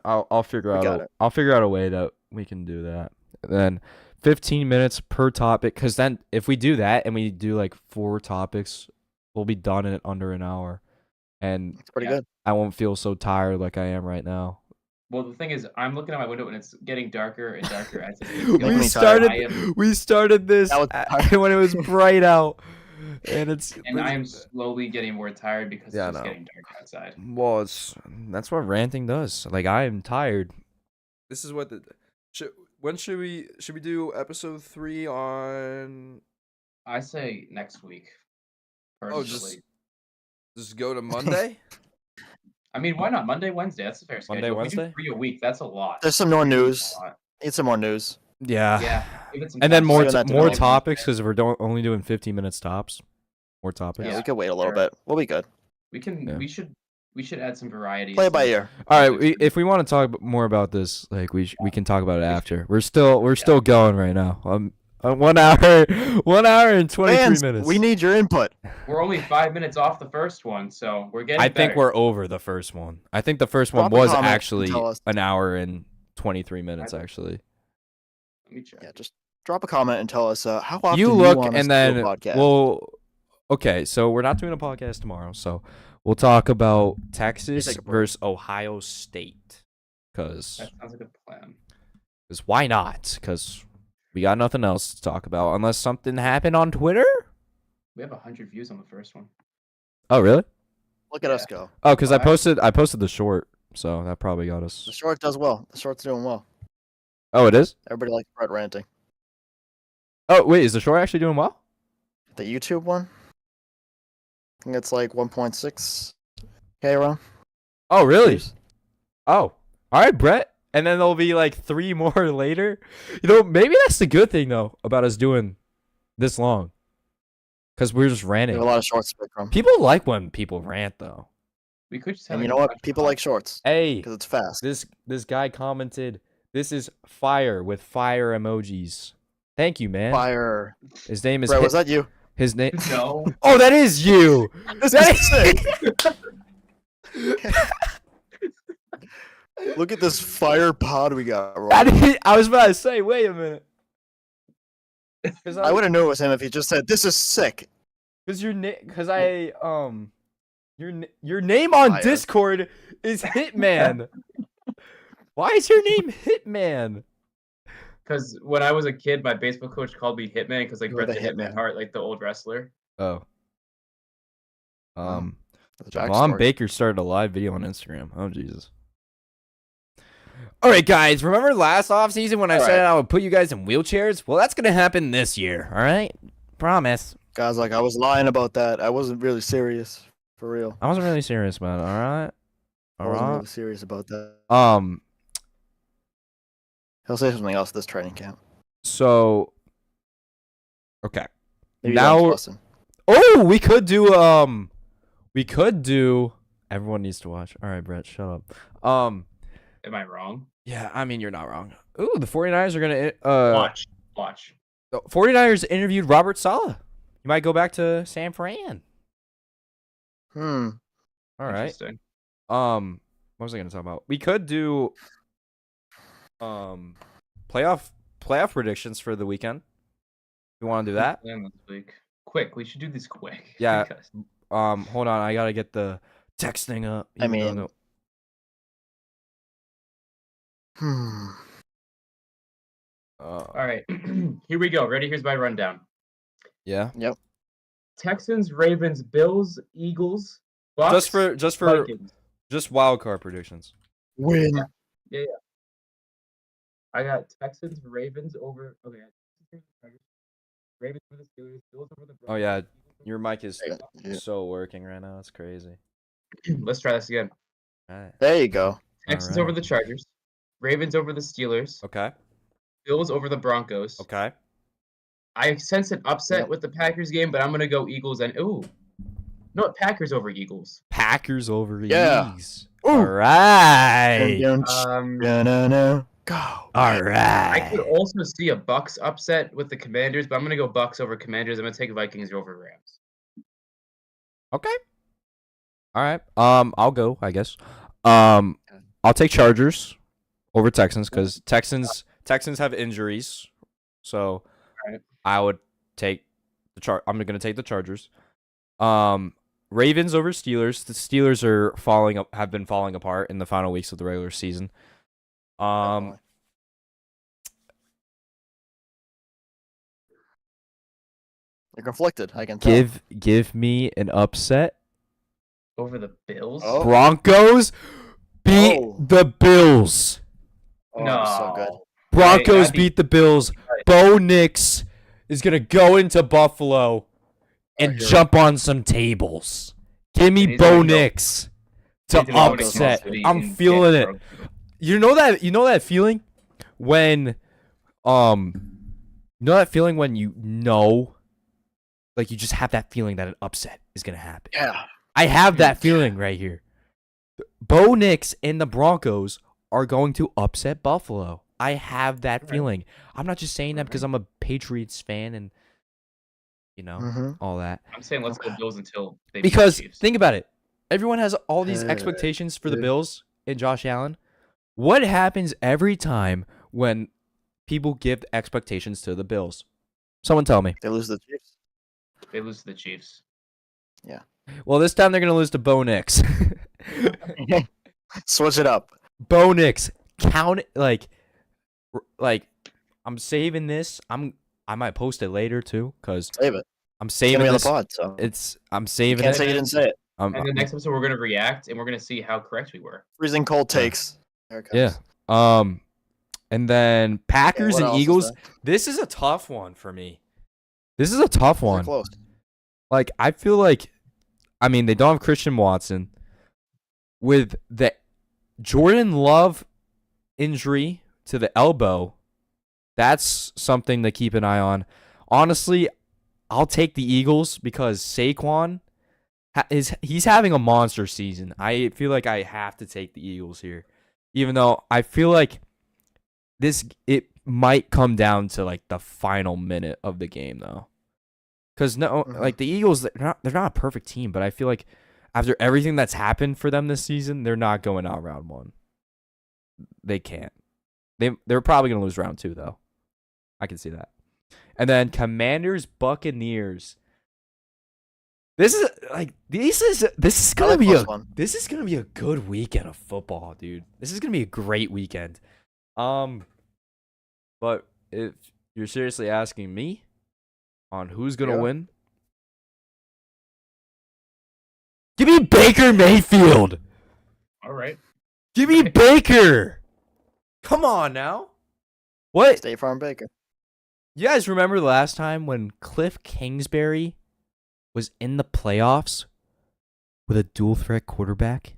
I'll figure We out. got it. I'll figure out a way that we can do that. Then 15 minutes per topic, because then if we do that and we do like 4 topics, we'll be done in under an hour, and It's pretty Yeah. good. I won't feel so tired like I am right now. Well, the thing is, I'm looking out my window and it's getting darker and darker as it gets Make we me started. tired. We started this That was when it was bright out, and it's. And I am slowly getting more tired because Yeah, I it's know. getting dark outside. Well, that's what ranting does. Like, I am tired. This is what when should we do episode 3 on? I say next week. Oh, Personally. just go to Monday. I mean, why not Monday, Wednesday? That's a fair schedule. Monday, If we Wednesday? do 3 a week. That's a lot. There's some more news. That's a lot. Need some more news. Yeah. Yeah. Give it some And then time. more Doing that more tonight. topics because we're only doing 15 minutes tops. More topics. Yeah, Yeah. we could wait a little Sure. bit. We'll be good. We can. Yeah. We should add some variety. Play it by ear. All right. If we want to talk more about this, like we can talk about it after. We're still going right now. 1 hour, 1 hour and 23 Fans, minutes. we need your input. We're only 5 minutes off the first one, so we're getting. I think better. we're over the first one. I think the first one Drop a was comment and actually tell us. an hour and 23 minutes. I- Actually, Let me check. Yeah, just drop a comment and tell us how often you look want us and to do then a podcast. well, okay. So we're not doing a podcast tomorrow. So we'll talk about Texas take a break. versus Ohio State. Cause That sounds like a plan. why not? Cause we got nothing else to talk about unless something happened on Twitter. We have 100 views on the first one. Oh really? Look at us go. Oh, cause I Alright. posted the short, so that probably got us. The short does well. The short's doing well. Oh, it is. Everybody likes Brett ranting. Oh wait, is the short actually doing well? The YouTube one, I think it's like 1.6K around. Oh really? Views. Oh, all right, Brett. And then there'll be like 3 more later. You know, maybe that's the good thing though about us doing this long, because we're just We ranting. have a lot of shorts to pick from. People like when people rant though. We could just have. And like, you know a what? bunch of People like shorts Hey, because it's fast. this guy commented, "This is fire" with fire emojis. Thank you, man. Fire. His name is Brett, was that you? his name. No. Oh, that is you. This That is sick. Look at this fire pod we got. Rolling. I was about to say, wait a minute. Because I would have known it was him if he just said, "This is sick." Because your Your name on Fire. Discord is Hitman. Why is your name Hitman? Because when I was a kid, my baseball coach called me Hitman because like You were Bret the the Hitman Hitman. Hart, like the old wrestler. Oh. The Javon backstory. Baker started a live video on Instagram. Oh Jesus. All right, guys. Remember last offseason when I said I would put you guys in wheelchairs? Well, that's gonna happen this year. All right, promise. Guys, like I was lying about that. I wasn't really serious. For real. I wasn't really serious about it. All right. I wasn't really serious about that. He'll say something else this training camp. So. Okay. Maybe Now. listen. Oh, we could do. Everyone needs to watch. All right, Brett, shut up. Am I wrong? Yeah, I mean you're not wrong. Ooh, the 49ers are gonna Watch. The 49ers interviewed Robert Saleh. You might go back to San Fran. Hmm. All right. Interesting. What was I gonna talk about? We could do playoff predictions for the weekend. You want to do that? This week. Quick. We should do this quick. Yeah. Hold on. I gotta get the text thing up. I mean. All right. Here we go. Ready? Here's my rundown. Yeah. Yep. Texans, Ravens, Bills, Eagles, Bucks, Just for Vikings. just wild card predictions. Win. Yeah. I got Texans, Ravens over. Okay. Ravens over the Steelers, Bills over the Browns. Oh yeah, your mic is Yeah. so working right now. It's crazy. Let's try this again. All right. There you go. Texans All over right. the Chargers, Ravens over the Steelers, Okay. Bills over the Broncos. Okay. I sense an upset Yep. with the Packers game, but I'm gonna go Eagles and no, Packers over Eagles. Packers over Yeah. Eagles. Ooh. All right. No. Go. All right. I could also see a Bucks upset with the Commanders, but I'm gonna go Bucks over Commanders. I'm gonna take Vikings over Rams. Okay. All right. I'll go, I guess. I'll take Chargers over Texans because Texans have injuries, so Right. I would take I'm gonna take the Chargers. Ravens over Steelers. The Steelers have been falling apart in the final weeks of the regular season. Definitely. You're conflicted. I can tell. Give me an upset. Over the Bills? Oh. Broncos beat Oh. the Bills. Oh, no. so good. Broncos that'd be- beat the Bills. Bo Nix is gonna go into Buffalo and hear it. jump on some tables. Give me And he's Bo gonna go- Nix to He's gonna go to upset. Kansas City I'm and feeling get it. broken. You know that feeling when like you just have that feeling that an upset is gonna happen. Yeah. I have that feeling right here. Bo Nix and the Broncos are going to upset Buffalo. I have that Right. feeling. I'm not just saying that because I'm a Patriots fan and Mhm. all that. I'm saying let's go Bills until they beat Because the Chiefs. think about it. Everyone has all these expectations for the Bills and Josh Allen. What happens every time when people give expectations to the Bills? Someone tell me. They lose the Chiefs. They lose to the Chiefs. Well, this time they're going to lose to Bo Nix. Switch it up. Bo Nix. Count it like I'm saving this. I might post it later too cuz Save it. I'm It's gonna saving be on the this. pod, so I'm you saving can't it. say you didn't say it. And the next episode, we're going to react, and we're going to see how correct we were. Freezing cold takes. There it comes. Yeah. And then Packers what and else is Eagles. there? This is a tough one for me. This is a tough They're one. close. Like I feel like, I mean, they don't have Christian Watson. With the Jordan Love injury to the elbow, that's something to keep an eye on. Honestly, I'll take the Eagles because Saquon he's having a monster season. I feel like I have to take the Eagles here, even though I feel like it might come down to like the final minute of the game though. Because like the Eagles, they're not a perfect team, but I feel like after everything that's happened for them this season, they're not going out round one. They can't. They're probably going to lose round two though. I can see that. And then Commanders, Buccaneers. This is I gonna like be plus one. this is gonna be a good weekend of football, dude. This is gonna be a great weekend. But if you're seriously asking me on who's gonna Yeah. win, give me Baker Mayfield. All right. Give me Baker. Come on now. What? State Farm Baker. You guys remember the last time when Cliff Kingsbury was in the playoffs with a dual threat quarterback?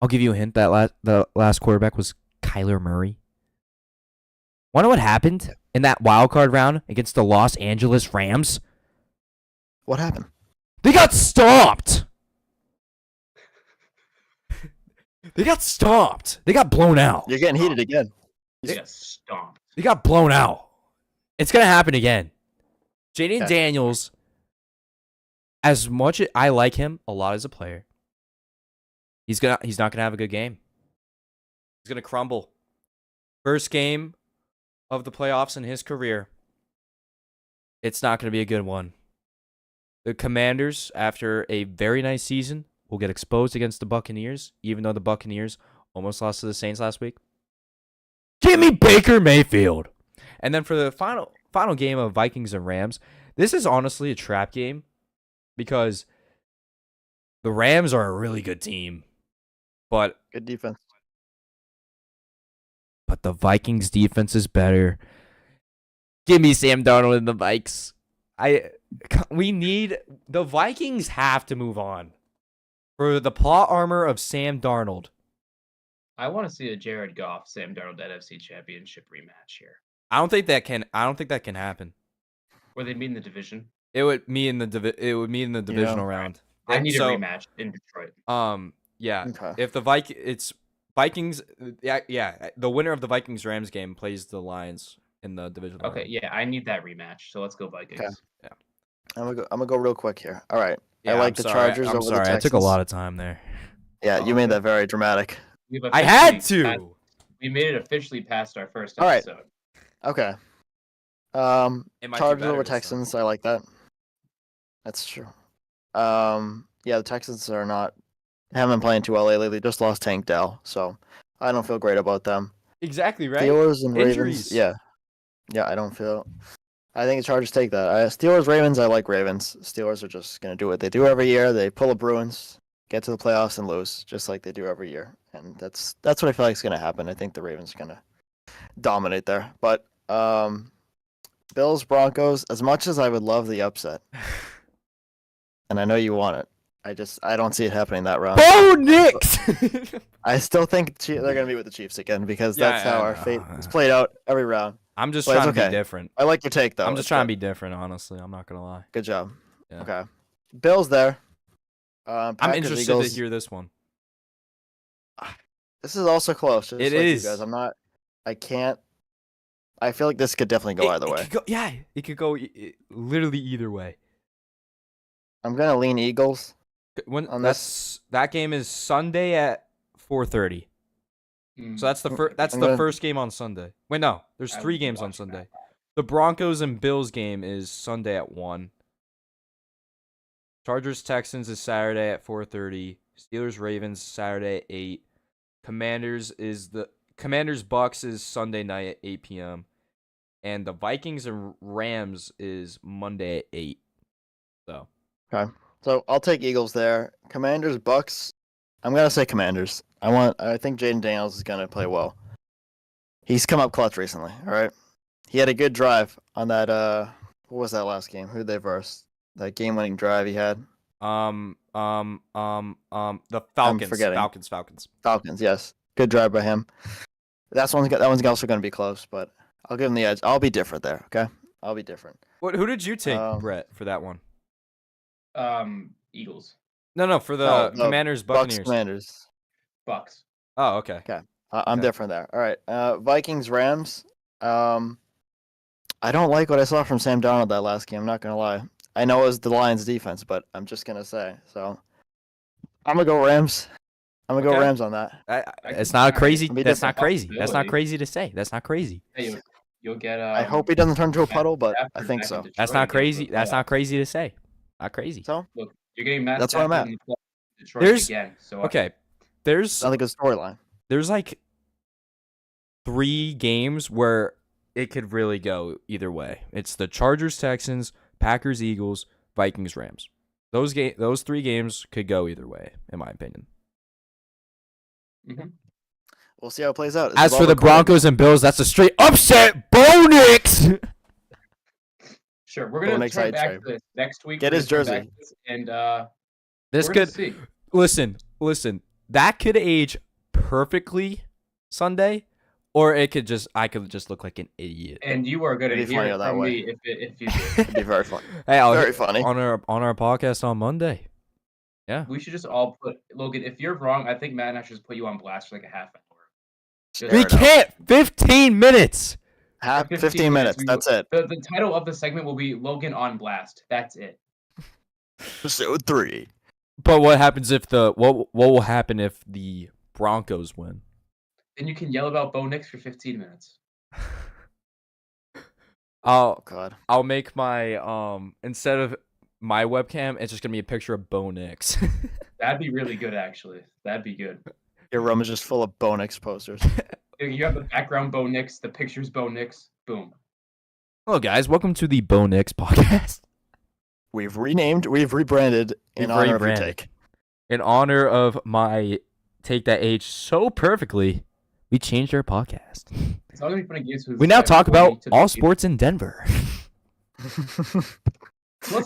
I'll give you a hint. The last quarterback was Kyler Murray. Wonder what happened in that wild card round against the Los Angeles Rams? What happened? They got stomped. They got stomped. They got blown out. You're getting heated again. They got stomped. They got blown out. It's gonna happen again. Jaden Okay. Daniels, as much as I like him a lot as a player, he's not gonna have a good game. He's gonna crumble. First game of the playoffs in his career. It's not gonna be a good one. The Commanders, after a very nice season, will get exposed against the Buccaneers, even though the Buccaneers almost lost to the Saints last week. Give me Baker Mayfield. And then for the final game of Vikings and Rams, this is honestly a trap game because the Rams are a really good team, but Good defense. the Vikings defense is better. Give me Sam Darnold and the Vikes. The Vikings have to move on for the plot armor of Sam Darnold. I want to see a Jared Goff, Sam Darnold NFC Championship rematch here. I don't think that can happen. Where they meet in the division. It would meet in the divisional round. I need So, a rematch in Detroit. Yeah. Okay. If the Vikings, yeah, the winner of the Vikings Rams game plays the Lions in the divisional Okay, round. yeah, I need that rematch. So let's go Vikings. Okay. Yeah. I'm gonna go real quick here. All right. Yeah, I like I'm the sorry. Chargers I'm over sorry. the I Texans. took a lot of time there. Yeah, you made that very dramatic. I had to. We made it officially past our first All right. episode. Okay. It might be Chargers better over this time. Texans. I like that. That's true. Yeah, the Texans haven't been playing too well lately. They just lost Tank Dell, so I don't feel great about them. Exactly right. Steelers and Injuries. Ravens. Yeah, I think the Chargers take that. Steelers, Ravens. I like Ravens. Steelers are just gonna do what they do every year. They pull the Bruins, get to the playoffs, and lose, just like they do every year. And that's what I feel like is gonna happen. I think the Ravens are gonna dominate there. But Bills, Broncos. As much as I would love the upset, and I know you want it, I don't see it happening that round. Bo Nix. I still think they're gonna be with the Chiefs again because Yeah, that's how our yeah, fate is played out every round. I'm just But it's trying to okay. be different. I like your take though. I'm just It's trying to good. be different, honestly. I'm not gonna lie. Good job. Yeah. Okay. Bills there. I'm Packers, interested Eagles. to hear this one. This is also close. Just It like is. You guys. I can't. I feel like this could definitely go either way. It could go literally either way. I'm gonna lean Eagles. When that game is Sunday at 4:30. So that's the first. That's I'm the gonna- first game on Sunday. Wait, no. There's I 3 would be games on watching that. Sunday. The Broncos and Bills game is Sunday at 1. Chargers Texans is Saturday at 4:30. Steelers Ravens Saturday at 8. Commanders Bucks is Sunday night at 8 p.m. And the Vikings and Rams is Monday at 8. So Okay. So I'll take Eagles there. Commanders, Bucks. I'm gonna say Commanders. I think Jaden Daniels is gonna play well. He's come up clutch recently. All right. He had a good drive on that. What was that last game? Who did they verse? That game-winning drive he had. the Falcons. forgetting. Falcons. Falcons. Yes. Good drive by him. That one's also gonna be close, but I'll give him the edge. I'll be different there. Okay. I'll be different. Who did you take, Um, Brett, for that one? Eagles, No, for the No, Commanders Bucks, Buccaneers. Commanders. Bucks. Oh, okay. I'm Okay. different there. All right. Vikings, Rams. I don't like what I saw from Sam Darnold that last game. I'm not gonna lie. I know it was the Lions' defense, but I'm just gonna say. So I'm gonna go Rams. I'm gonna go Okay. Rams on that. It's not a crazy. Be That's not different. crazy. That's not Possibility. crazy to say. That's not crazy. Hey, you'll get. I hope he doesn't turn into a puddle, but I Stafford think back so. in Detroit That's not and get to crazy. the That's not playoffs. crazy to say. Not crazy. So You're getting Matt That's where I'm Stafford at. in the Detroit There's again. So okay. There's I think it's storyline. there's like 3 games where it could really go either way. It's the Chargers, Texans, Packers, Eagles, Vikings, Rams. Those 3 games could go either way, in my opinion. Mm-hmm. We'll see how it plays out. As for the Broncos and Bills, that's a straight upset. Bo Nix! Sure, we're gonna turn back to this next week. Get his jersey. And This we're could see. listen. That could age perfectly Sunday, or I could just look like an idiot. And you are gonna It'd be hear funny it that from way. me if you do. It'd be very funny. Hey, Very funny. on our podcast on Monday. Yeah, We should just all put Logan. If you're wrong, I think Matt and I should just put you on blast for like a half hour. Just we can't. 15 minutes. 15 minutes. That's it. The title of the segment will be Logan on blast. That's it. Episode 3. But what happens if what will happen if the Broncos win? Then you can yell about Bo Nix for 15 minutes. God. I'll make my instead of my webcam, it's just gonna be a picture of Bo Nix. That'd be really good, actually. That'd be good. Your room is just full of Bo Nix posters. You have the background Bo Nix, the pictures Bo Nix. Boom. Hello, guys. Welcome to the Bo Nix podcast. We've rebranded in honor of your take. In honor of my take that aged so perfectly, we changed our podcast. It's all gonna be funny games. We now talk about all sports in Denver.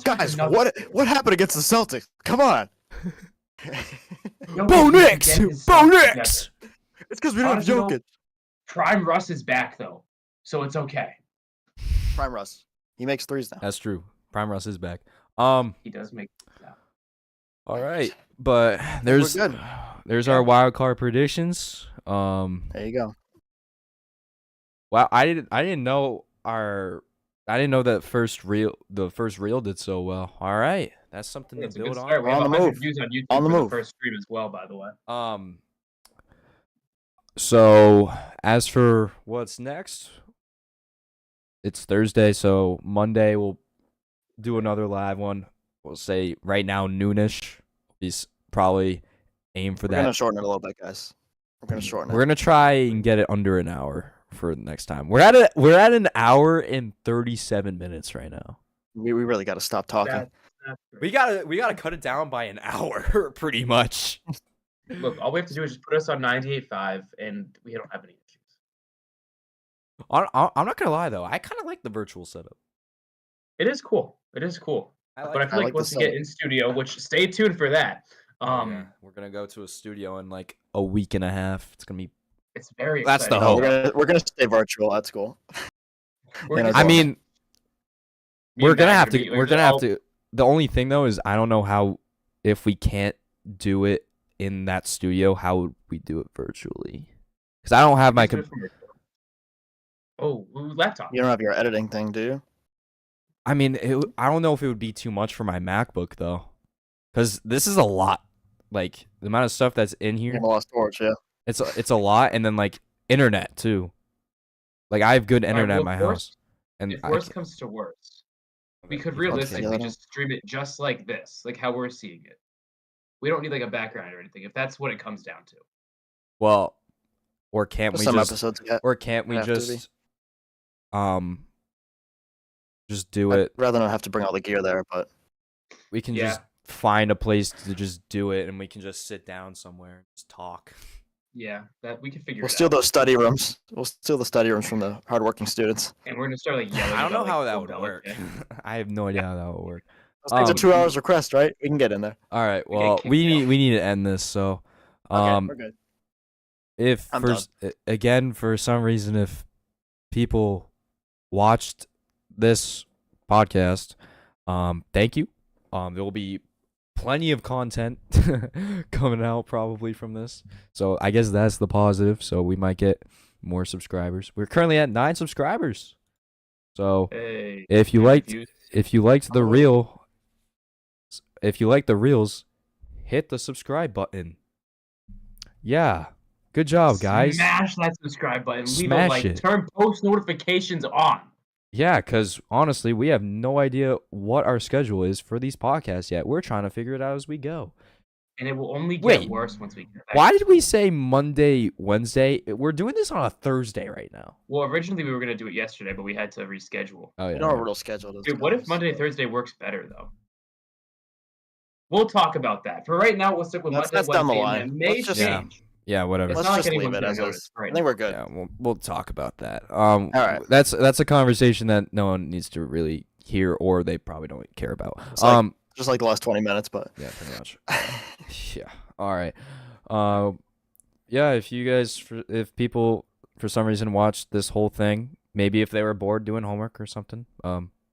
Guys, what happened against the Celtics? Come on. Bo Nix! Bo Nix! It's because we don't have Jokic. Prime Russ is back though, so it's okay. Prime Russ. He makes threes now. That's true. Prime Russ is back. He does make now. All right, but there's our wild card predictions. There you go. Wow, I didn't know that the first reel did so well. All right, that's something to build on. We have on the move. views on YouTube On the for move. the first stream as well, by the way. So as for what's next, it's Thursday, so Monday we'll do another live one. We'll say right now noonish. He's probably aim for that. We're gonna shorten it a little bit, guys. We're gonna try and get it under an hour for the next time. We're at an hour and 37 minutes right now. We really got to stop talking. We gotta cut it down by an hour, pretty much. Look, all we have to do is just put us on 98.5, and we don't have any issues. I'm not gonna lie though, I kind of like the virtual setup. It is cool. But I feel like once we get in studio, which stay tuned for that. We're gonna go to a studio in like a week and a half. It's gonna be. It's very. That's exciting. the hope. We're gonna stay virtual. That's cool. I mean, we're gonna have to. The only thing though is I don't know how if we can't do it in that studio, how would we do it virtually? Because I don't have my laptop. You don't have your editing thing, do you? I mean, I don't know if it would be too much for my MacBook though, because this is a lot. Like the amount of stuff that's in here. A lot of storage, yeah. It's a lot, and then like internet too. Like I have good internet in my house. And if worse comes to worse, we could realistically just stream it just like this, like how we're seeing it. We don't need like a background or anything, if that's what it comes down to. Well, or can't we just episodes yet. Or can't we just do it? I'd rather not have to bring all the gear there, but we can just find a place to just do it, and we can just sit down somewhere and just talk. Yeah, that we can figure. We'll steal those study rooms. We'll steal the study rooms from the hardworking students. And we're gonna start like yelling. I don't know how that would Belichick. work. I have no idea how that would work. It's a 2 hours request, right? We can get in there. All right. Well, we need to end this. So, okay, we're good. If for some reason if people watched this podcast, thank you. There will be plenty of content coming out probably from this. So I guess that's the positive. So we might get more subscribers. We're currently at 9 subscribers. So if you liked the reels, hit the subscribe button. Yeah. Good job, guys. Smash that subscribe button. Smash Leave a like. it. Turn post notifications on. Yeah, because honestly, we have no idea what our schedule is for these podcasts yet. We're trying to figure it out as we go. And it will only get Wait, worse once we get back. Why did we say Monday, Wednesday? We're doing this on a Thursday right now. Well, originally we were gonna do it yesterday, but we had to reschedule. Oh, yeah. Our real schedule doesn't Dude, what if Monday, Thursday works better though? We'll talk about that. For right now, we'll stick with Monday, That's down the Wednesday, line. and it may Let's just- change. Yeah, whatever. It's Let's not like just leave anyone's it gonna as notice is. right I think now. we're good. Yeah, we'll talk about that. All right. That's a conversation that no one needs to really hear, or they probably don't care about. Just like the last 20 minutes, but Yeah, pretty much. Yeah. All right. Yeah. If you guys, if people for some reason watched this whole thing, maybe if they were bored doing homework or something,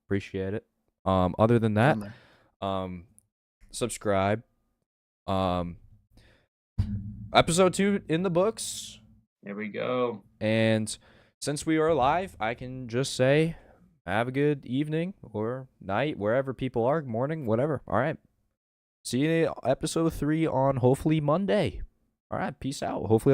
appreciate it. Other than that, subscribe. Episode 2 in the books. There we go. And since we are live, I can just say, have a good evening or night, wherever people are, morning, whatever. All right. See you in episode 3 on hopefully Monday. All right. Peace out. Hopefully